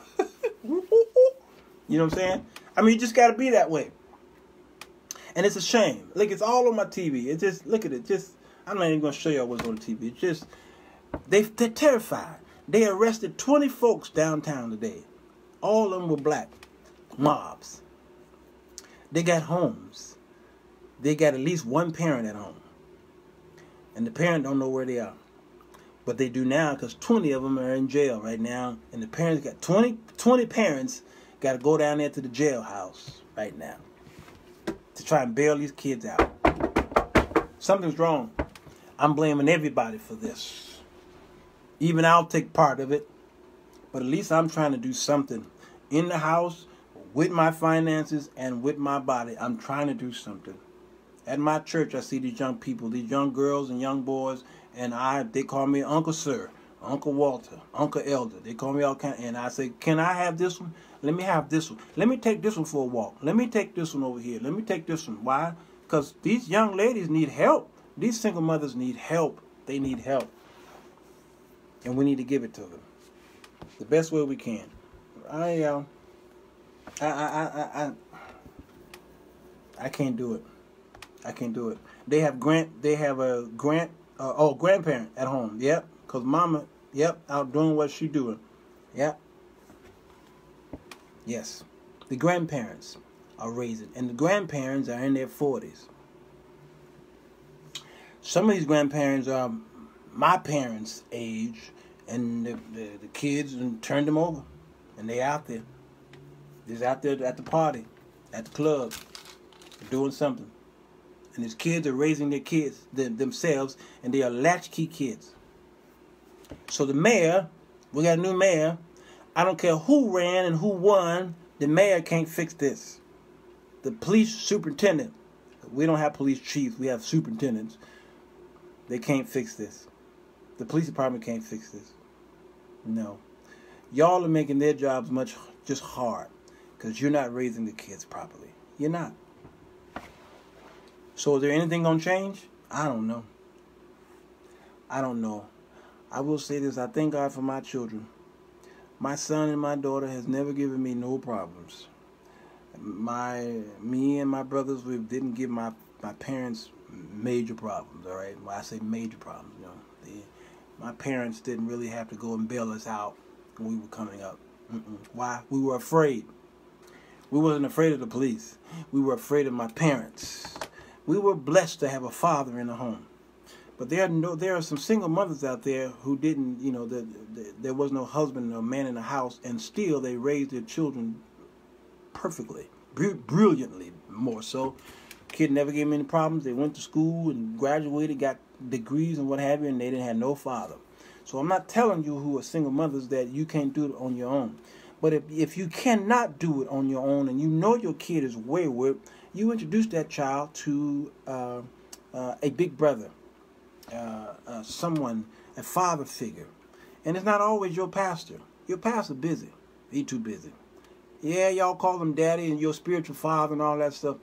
You know what I'm saying? I mean, you just got to be that way. And it's a shame. Look, it's all on my TV. It's just, look at it. Just, I'm not even going to show y'all what's on the TV. It's just, they're terrified. They arrested 20 folks downtown today. All of them were black. Mobs. They got homes. They got at least one parent at home. And the parent don't know where they are. But they do now because 20 of them are in jail right now. And the parents got 20 parents got to go down there to the jailhouse right now to try and bail these kids out. Something's wrong. I'm blaming everybody for this. Even I'll take part of it. But at least I'm trying to do something in the house with my finances and with my body. I'm trying to do something. At my church, I see these young people, these young girls and young boys, and they call me Uncle Sir, Uncle Walter, Uncle Elder. They call me all kind, and I say, can I have this one? Let me have this one. Let me take this one for a walk. Let me take this one over here. Let me take this one. Why? Because these young ladies need help. These single mothers need help. They need help. And we need to give it to them the best way we can. I can't do it. I can't do it. They have a grandparent at home. Yep. Because mama, yep, out doing what she doing. Yep. Yes. The grandparents are raising. And the grandparents are in their 40s. Some of these grandparents are my parents' age. And the kids turned them over. And they out there. They're out there at the party. At the club. Doing something. And his kids are raising their kids themselves, and they are latchkey kids. So the mayor, we got a new mayor. I don't care who ran and who won, the mayor can't fix this. The police superintendent, we don't have police chiefs, we have superintendents. They can't fix this. The police department can't fix this. No. Y'all are making their jobs just hard, because you're not raising the kids properly. You're not. So is there anything going to change? I don't know. I don't know. I will say this. I thank God for my children. My son and my daughter has never given me no problems. Me and my brothers, we didn't give my parents major problems, all right? When I say major problems, you know. My parents didn't really have to go and bail us out when we were coming up. Why? We were afraid. We wasn't afraid of the police. We were afraid of my parents. We were blessed to have a father in the home. But there are some single mothers out there who didn't, you know, there was no husband or man in the house, and still they raised their children perfectly, brilliantly, more so. Kid never gave them any problems. They went to school and graduated, got degrees and what have you, and they didn't have no father. So I'm not telling you who are single mothers that you can't do it on your own. But if you cannot do it on your own and you know your kid is wayward, you introduce that child to a big brother, someone, a father figure. And it's not always your pastor. Your pastor busy. He too busy. Yeah, y'all call him daddy and your spiritual father and all that stuff.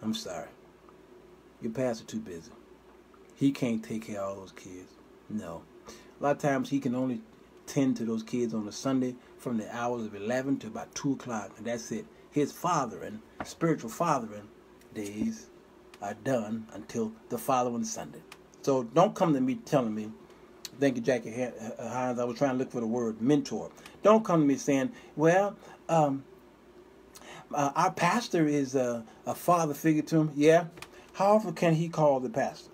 I'm sorry. Your pastor too busy. He can't take care of all those kids. No. A lot of times he can only tend to those kids on a Sunday from the hours of 11 to about 2 o'clock. And that's it. His fathering, spiritual fathering days are done until the following Sunday. So don't come to me telling me, thank you, Jackie Hines, I was trying to look for the word mentor. Don't come to me saying, well, our pastor is a father figure to him. Yeah. How often can he call the pastor?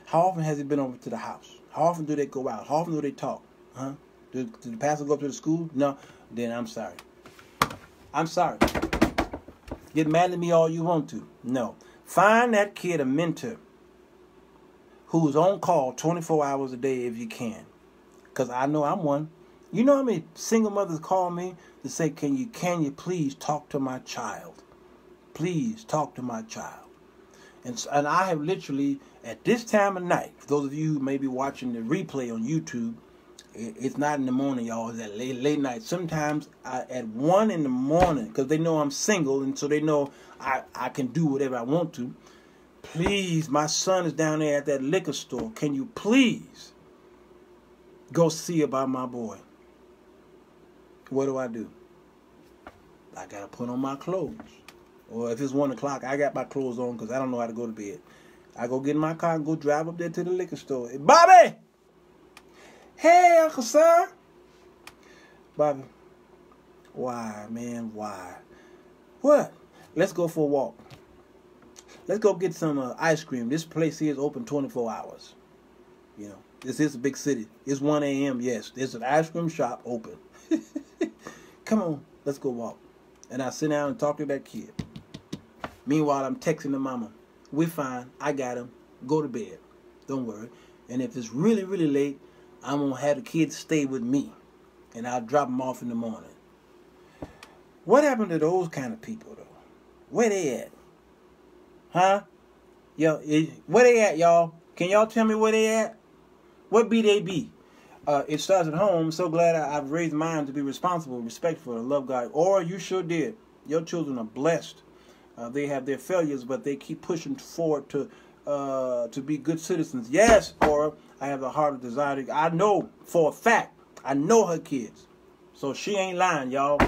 How often has he been over to the house? How often do they go out? How often do they talk? Huh? Do the pastor go up to the school? No. Then I'm sorry. I'm sorry. Get mad at me all you want to. No. Find that kid a mentor who's on call 24 hours a day if you can. Because I know I'm one. You know how many single mothers call me to say, can you please talk to my child? Please talk to my child. And I have literally, at this time of night, for those of you who may be watching the replay on YouTube, it's not in the morning, y'all. It's at late night. Sometimes at 1 in the morning, because they know I'm single, and so they know I can do whatever I want to. Please, my son is down there at that liquor store. Can you please go see about my boy? What do? I got to put on my clothes. Or if it's 1 o'clock, I got my clothes on because I don't know how to go to bed. I go get in my car and go drive up there to the liquor store. Hey, Bobby! Hey, Uncle Sir! Bobby. Why, man? Why? What? Let's go for a walk. Let's go get some ice cream. This place here is open 24 hours. You know, this is a big city. It's 1 a.m., yes. There's an ice cream shop open. Come on, let's go walk. And I sit down and talk to that kid. Meanwhile, I'm texting the mama. We're fine. I got him. Go to bed. Don't worry. And if it's really, really late, I'm going to have the kids stay with me. And I'll drop them off in the morning. What happened to those kind of people, though? Where they at? Huh? Yo, where they at, y'all? Can y'all tell me where they at? What be they be? It starts at home. So glad I've raised mine to be responsible, respectful, and love God. Or you sure did. Your children are blessed. They have their failures, but they keep pushing forward to be good citizens. Yes, or I have the heart of desire. I know for a fact. I know her kids. So she ain't lying, y'all.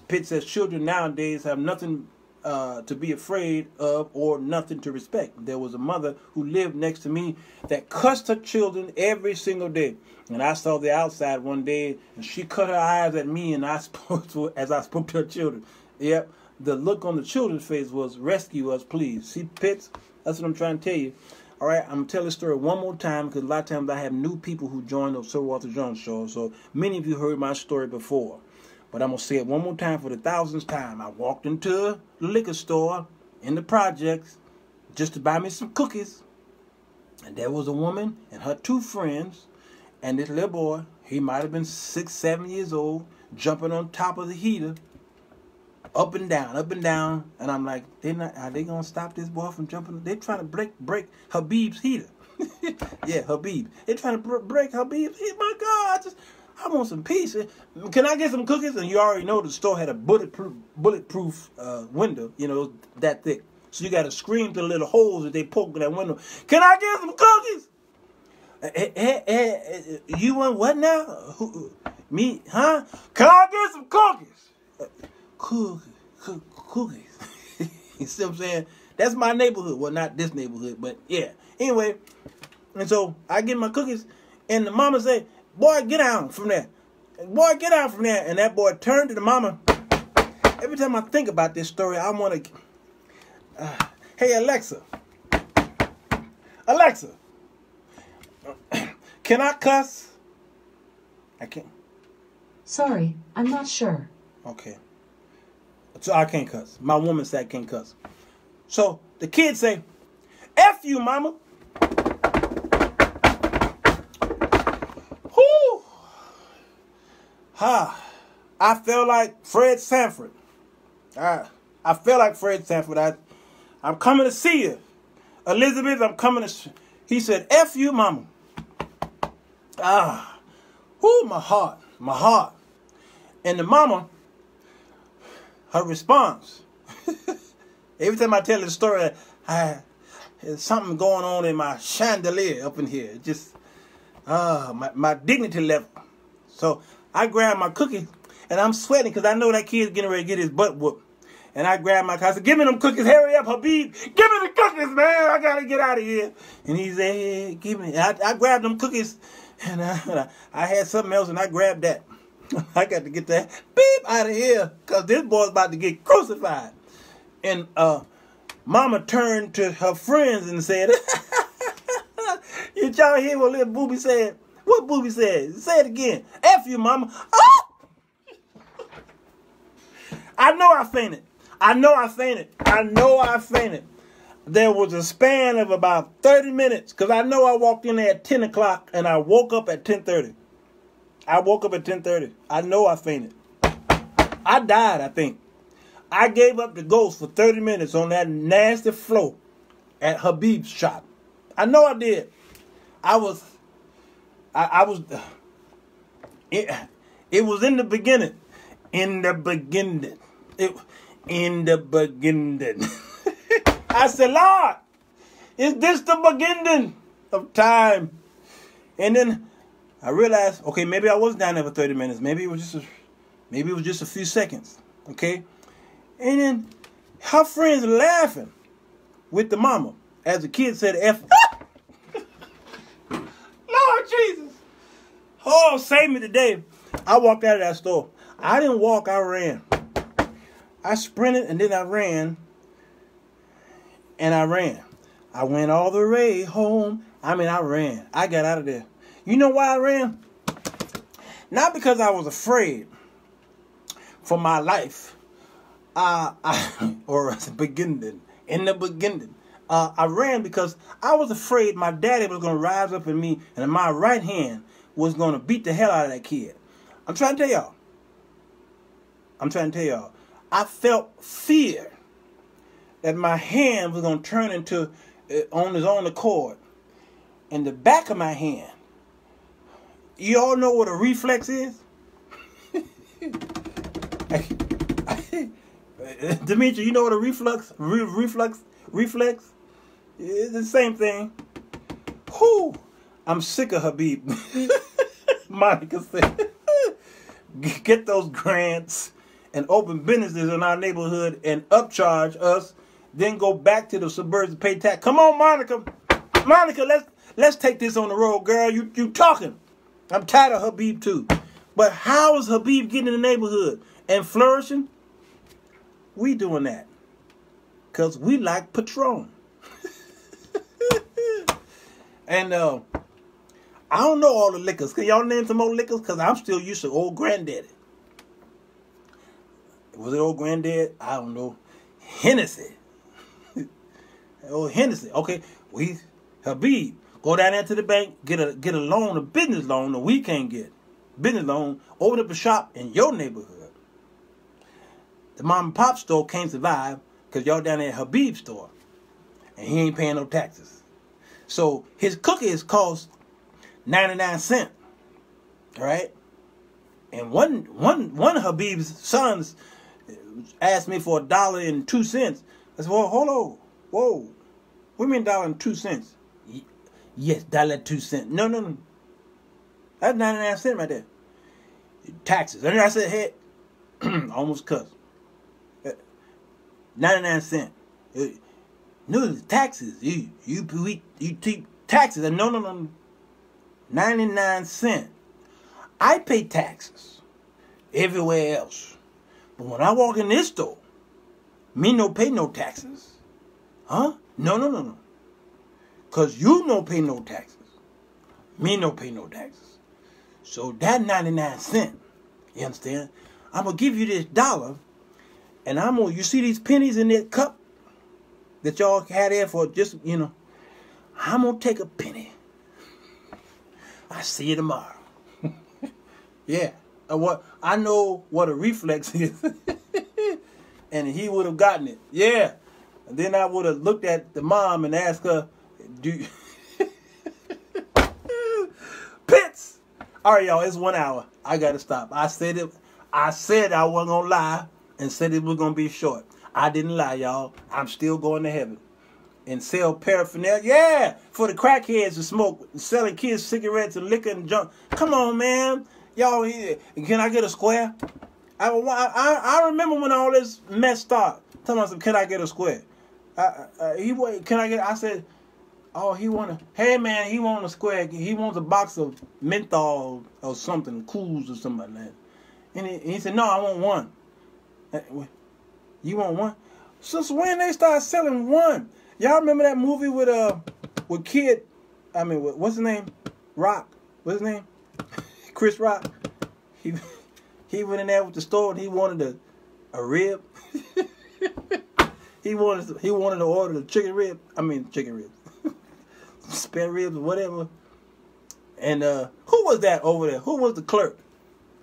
Pitt says children nowadays have nothing to be afraid of or nothing to respect. There was a mother who lived next to me that cussed her children every single day. And I saw the outside one day, and she cut her eyes at me, and I spoke to as I spoke to her children. Yep, the look on the children's face was, rescue us, please. See, Pitts, that's what I'm trying to tell you. All right, I'm going to tell this story one more time, because a lot of times I have new people who join the Sirwalterj show, so many of you heard my story before. But I'm going to say it one more time for the 1000th time. I walked into a liquor store in the projects just to buy me some cookies. And there was a woman and her 2 friends and this little boy. He might have been 6, 7 years old, jumping on top of the heater, up and down, up and down. And I'm like, are they going to stop this boy from jumping? They're trying to break Habib's heater. Yeah, Habib. They're trying to break Habib's heater. My God, I want some peace. Can I get some cookies? And you already know the store had a bulletproof window, you know, that thick. So you got to scream to the little holes that they poke in that window. Can I get some cookies? You want what now? Me? Huh? Can I get some cookies? Cookies. You see what I'm saying? That's my neighborhood. Well, not this neighborhood, but yeah. Anyway, and so I get my cookies, and the mama say, boy, get down from there. Boy, get down from there. And that boy turned to the mama. Every time I think about this story, I want to... hey, Alexa. Alexa. Can I cuss? I can't. Sorry, I'm not sure. Okay. So I can't cuss. My woman said I can't cuss. So the kids say, F you, mama. Whoo! I feel like Fred Sanford. I feel like Fred Sanford. I'm coming to see you. Elizabeth, I'm coming to... He said, F you, mama. Ah, whoo, my heart. And the mama, her response, every time I tell the story, there's something going on in my chandelier up in here. Just, my dignity level. So I grabbed my cookie, and I'm sweating because I know that kid's getting ready to get his butt whooped. And I grabbed my car. I said, give me them cookies. Hurry up, Habib. Give me the cookies, man. I got to get out of here. And he said, hey, give me. I grabbed them cookies, and I had something else, and I grabbed that. I got to get that beep out of here because this boy's about to get crucified. And Mama turned to her friends and said, did y'all hear what little Booby said? What Booby said? Say it again. F you, Mama. Oh! I know I fainted. There was a span of about 30 minutes because I know I walked in there at 10 o'clock and I woke up at 10:30. I know I fainted. I died, I think. I gave up the ghost for 30 minutes on that nasty floor at Habib's shop. I know I did. It was in the beginning. I said, Lord, is this the beginning of time? And then I realized, okay, maybe I was down there for 30 minutes. Maybe it was just a few seconds. Okay? And then her friends laughing with the mama as the kid said F. Lord Jesus. Oh, save me today. I walked out of that store. I didn't walk, I ran. I sprinted and then I ran. And I ran. I went all the way home. I ran. I got out of there. You know why I ran? Not because I was afraid for my life. I ran because I was afraid my daddy was going to rise up in me and my right hand was going to beat the hell out of that kid. I'm trying to tell y'all. I felt fear that my hand was going to turn into, on his own accord. And the back of my hand, you all know what a reflex is? Dimitri, you know what a reflex? Reflex? It's the same thing. Whew. I'm sick of Habib. Monica said, get those grants and open businesses in our neighborhood and upcharge us, then go back to the suburbs to pay tax. Come on, Monica. Monica, let's take this on the road, girl. You talking. I'm tired of Habib too. But how is Habib getting in the neighborhood and flourishing? We doing that because we like Patron. And I don't know all the liquors. Can y'all name some more liquors? Because I'm still used to Old Granddaddy. Was it Old Granddad? I don't know. Hennessy. Oh, Hennessy. Okay, Habib, go down there to the bank, get a loan, a business loan that we can't get. Business loan, open up a shop in your neighborhood. The mom and pop store can't survive because y'all down there at Habib's store. And he ain't paying no taxes. So his cookies cost 99 cents. All right? And one of Habib's sons asked me for $1.02. I said, well, hold on. Whoa. What do you mean $1.02? Yes, $1.02. No. That's 99 cents right there. Taxes. And I said, hey, almost cussed. 99 cents. No, taxes. You take taxes. No. 99 cents. I pay taxes everywhere else. But when I walk in this store, me no pay no taxes. Huh? No. Because you no pay no taxes. Me no pay no taxes. So that 99 cents, you understand? I'm going to give you this $1, and you see these pennies in that cup that y'all had there for just, I'm going to take a penny. I see you tomorrow. Yeah. I know what a reflex is. And he would have gotten it. Yeah. And then I would have looked at the mom and asked her, All right, y'all. It's 1 hour. I gotta stop. I said it. I said I wasn't gonna lie and said it was gonna be short. I didn't lie, y'all. I'm still going to heaven and sell paraphernalia. Yeah, for the crackheads to smoke, selling kids cigarettes and liquor and junk. Come on, man. Y'all, can I get a square? I remember when all this mess started. Tell me, can I get a square? Can I get? I said, oh, he he want a square. He wants a box of menthol or something, Cools or something like that. And he said, no, I want one. You want one? Since when they start selling one? Y'all remember that movie with Kid? I mean, what's his name? Rock. What's his name? Chris Rock. He went in there with the store and he wanted a rib. he wanted to order the chicken rib. Chicken ribs, spare ribs or whatever. And who was that over there? Who was the clerk?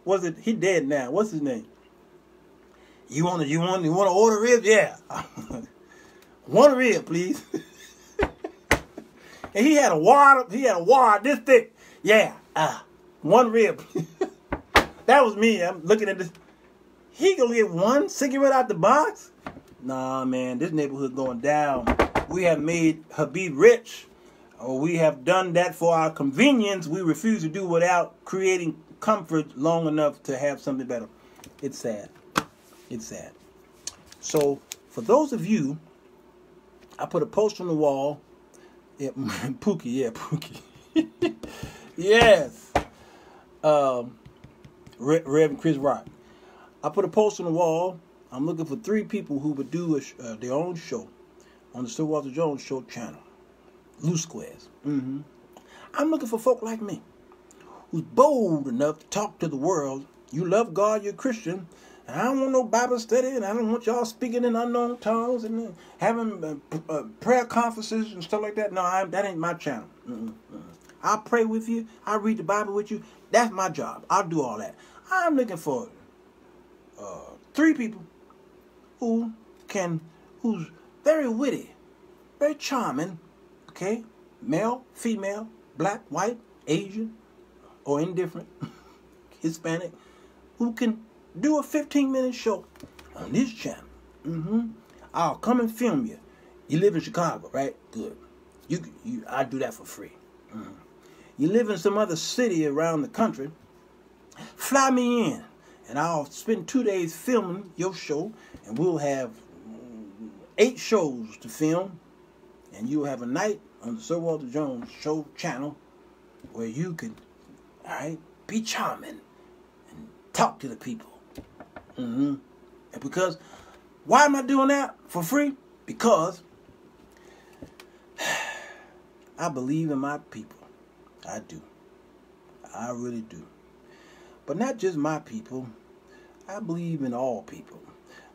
Was it? He dead now. What's his name? You want to order ribs? Yeah. One rib, please. And he had a wad this thick. Yeah. One rib. That was me. I'm looking at this. He gonna get one cigarette out the box? Nah, man. This neighborhood going down. We have made Habib rich. Or we have done that for our convenience. We refuse to do without creating comfort long enough to have something better. It's sad. It's sad. So, for those of you, I put a post on the wall. Yeah, Pookie. Yes. Reverend Chris Rock. I put a post on the wall. I'm looking for 3 people who would do their own show on the Sirwalterj Jones Show channel. Loose squares. I'm looking for folk like me who's bold enough to talk to the world. You love God, you're Christian. And I don't want no Bible study, and I don't want y'all speaking in unknown tongues and having prayer conferences and stuff like that. No, that ain't my channel. I'll pray with you. I'll read the Bible with you. That's my job. I'll do all that. I'm looking for 3 people who's very witty, very charming, okay? Male, female, black, white, Asian, or indifferent, Hispanic, who can do a 15-minute show on this channel. I'll come and film you. You live in Chicago, right? Good. I do that for free. You live in some other city around the country, fly me in, and I'll spend 2 days filming your show, and we'll have 8 shows to film, and you'll have a night on the Sirwalterj Jones Show channel where you can, all right, be charming and talk to the people. And because, why am I doing that for free? Because I believe in my people. I do. I really do. But not just my people. I believe in all people.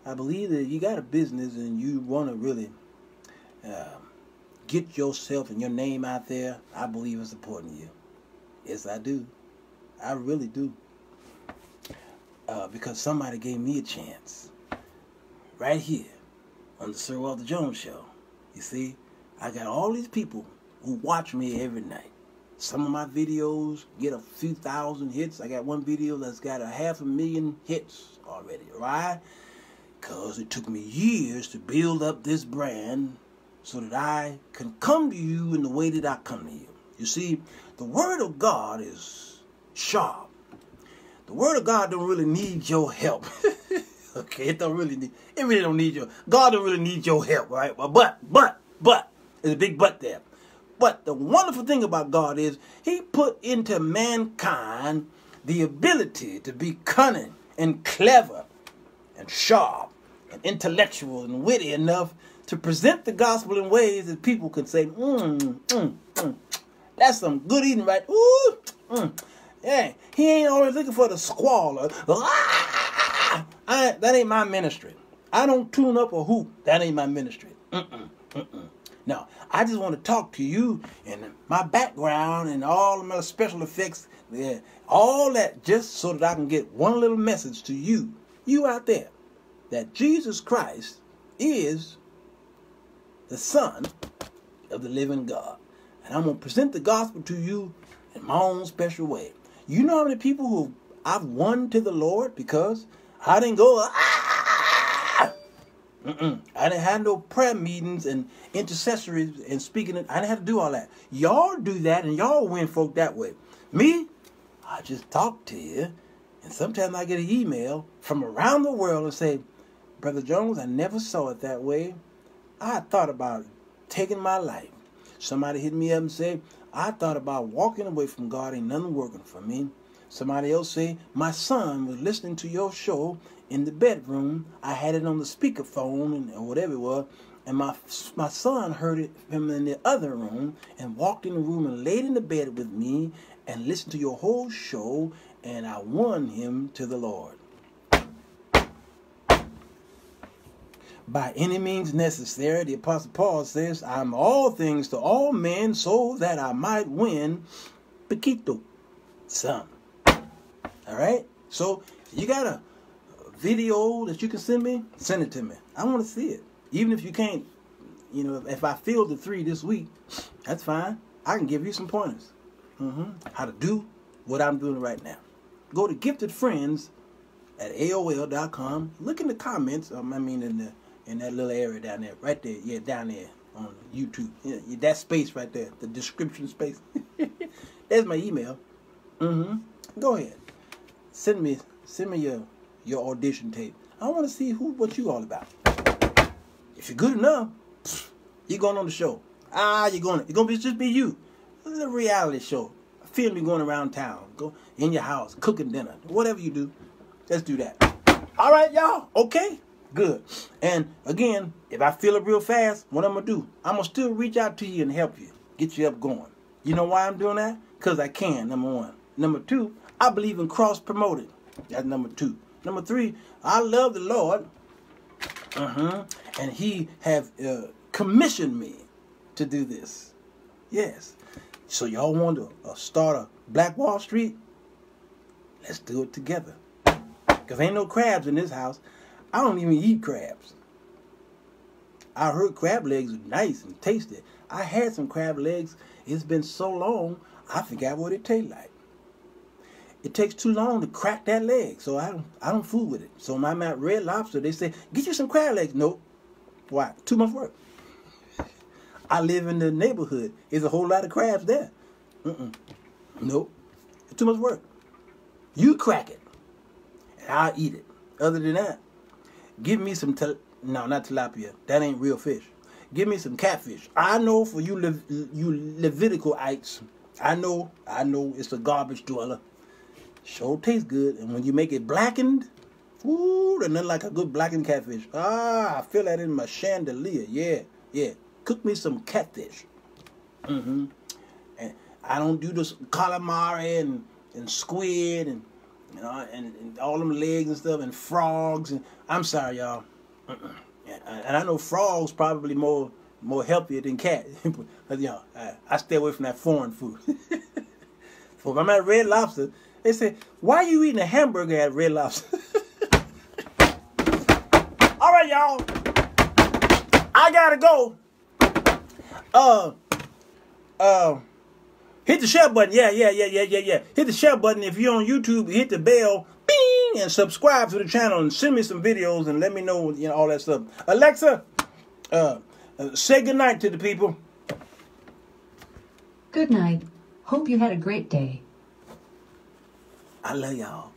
I believe that you got a business and you want to really get yourself and your name out there. I believe in supporting you. Yes, I do. I really do. Because somebody gave me a chance. Right here on the Sirwalterj Jones Show. You see, I got all these people who watch me every night. Some of my videos get a few thousand hits. I got one video that's got 500,000 hits already, right? Because it took me years to build up this brand so that I can come to you in the way that I come to you. You see, the Word of God is sharp. The Word of God don't really need your help. Okay, it really don't need your, God don't really need your help, right? But, there's a big but there. But the wonderful thing about God is He put into mankind the ability to be cunning and clever and sharp and intellectual and witty enough to present the gospel in ways that people can say, that's some good eating, right? Yeah, He ain't always looking for the squalor. That ain't my ministry. I don't tune up a hoop. That ain't my ministry. No, I just want to talk to you and my background and all of my special effects, all that, just so that I can get one little message to you out there, that Jesus Christ is the Son of the living God. And I'm going to present the gospel to you in my own special way. You know how many people who I've won to the Lord because I didn't go, I didn't have no prayer meetings and intercessories and speaking. I didn't have to do all that. Y'all do that and y'all win folk that way. Me, I just talk to you. And sometimes I get an email from around the world and say, Brother Jones, I never saw it that way. I thought about taking my life. Somebody hit me up and say, I thought about walking away from God. Ain't nothing working for me. Somebody else say, my son was listening to your show in the bedroom. I had it on the speakerphone or whatever it was. And my son heard it from in the other room and walked in the room and laid in the bed with me and listened to your whole show. And I won him to the Lord. By any means necessary, the Apostle Paul says, I'm all things to all men so that I might win Paquito, some. All right? So, you got a video that you can send me? Send it to me. I want to see it. Even if you can't, if I failed the 3 this week, that's fine. I can give you some pointers. How to do what I'm doing right now. Go to giftedfriends at AOL.com. Look in the comments. In that little area down there, right there, yeah, down there on YouTube. Yeah, that space right there, the description space. There's my email. Go ahead, send me your audition tape. I want to see what you all about. If you're good enough, you're going on the show. You're gonna just be you. This is a reality show. Film you going around town, go in your house, cooking dinner, whatever you do. Let's do that. All right, y'all. Okay. Good. And again, if I feel it real fast, what I'm going to do, I'm going to still reach out to you and help you, get you up going. You know why I'm doing that? Because I can, number 1. Number 2, I believe in cross-promoting. That's number 2. Number 3, I love the Lord. And he have commissioned me to do this. Yes. So y'all want to start a Black Wall Street? Let's do it together. Because ain't no crabs in this house. I don't even eat crabs. I heard crab legs are nice and tasty. I had some crab legs. It's been so long, I forgot what it tastes like. It takes too long to crack that leg, so I don't fool with it. So when I'm at Red Lobster, they say, get you some crab legs. Nope. Why? Too much work. I live in the neighborhood. There's a whole lot of crabs there. Nope. It's too much work. You crack it, and I'll eat it. Other than that, give me some, no, not tilapia. That ain't real fish. Give me some catfish. I know for you Leviticalites, I know it's a garbage dweller. Sure tastes good. And when you make it blackened, ooh, there's nothing like a good blackened catfish. I feel that in my chandelier. Yeah. Cook me some catfish. And I don't do this calamari and squid and all them legs and stuff and frogs and I'm sorry, y'all. And I know frogs probably more healthier than cat. But I stay away from that foreign food. So if I'm at Red Lobster, they say, why are you eating a hamburger at Red Lobster? All right, y'all. I gotta go. Hit the share button. Yeah. Hit the share button. If you're on YouTube, hit the bell. Bing! And subscribe to the channel and send me some videos and let me know, all that stuff. Alexa, say goodnight to the people. Good night. Hope you had a great day. I love y'all.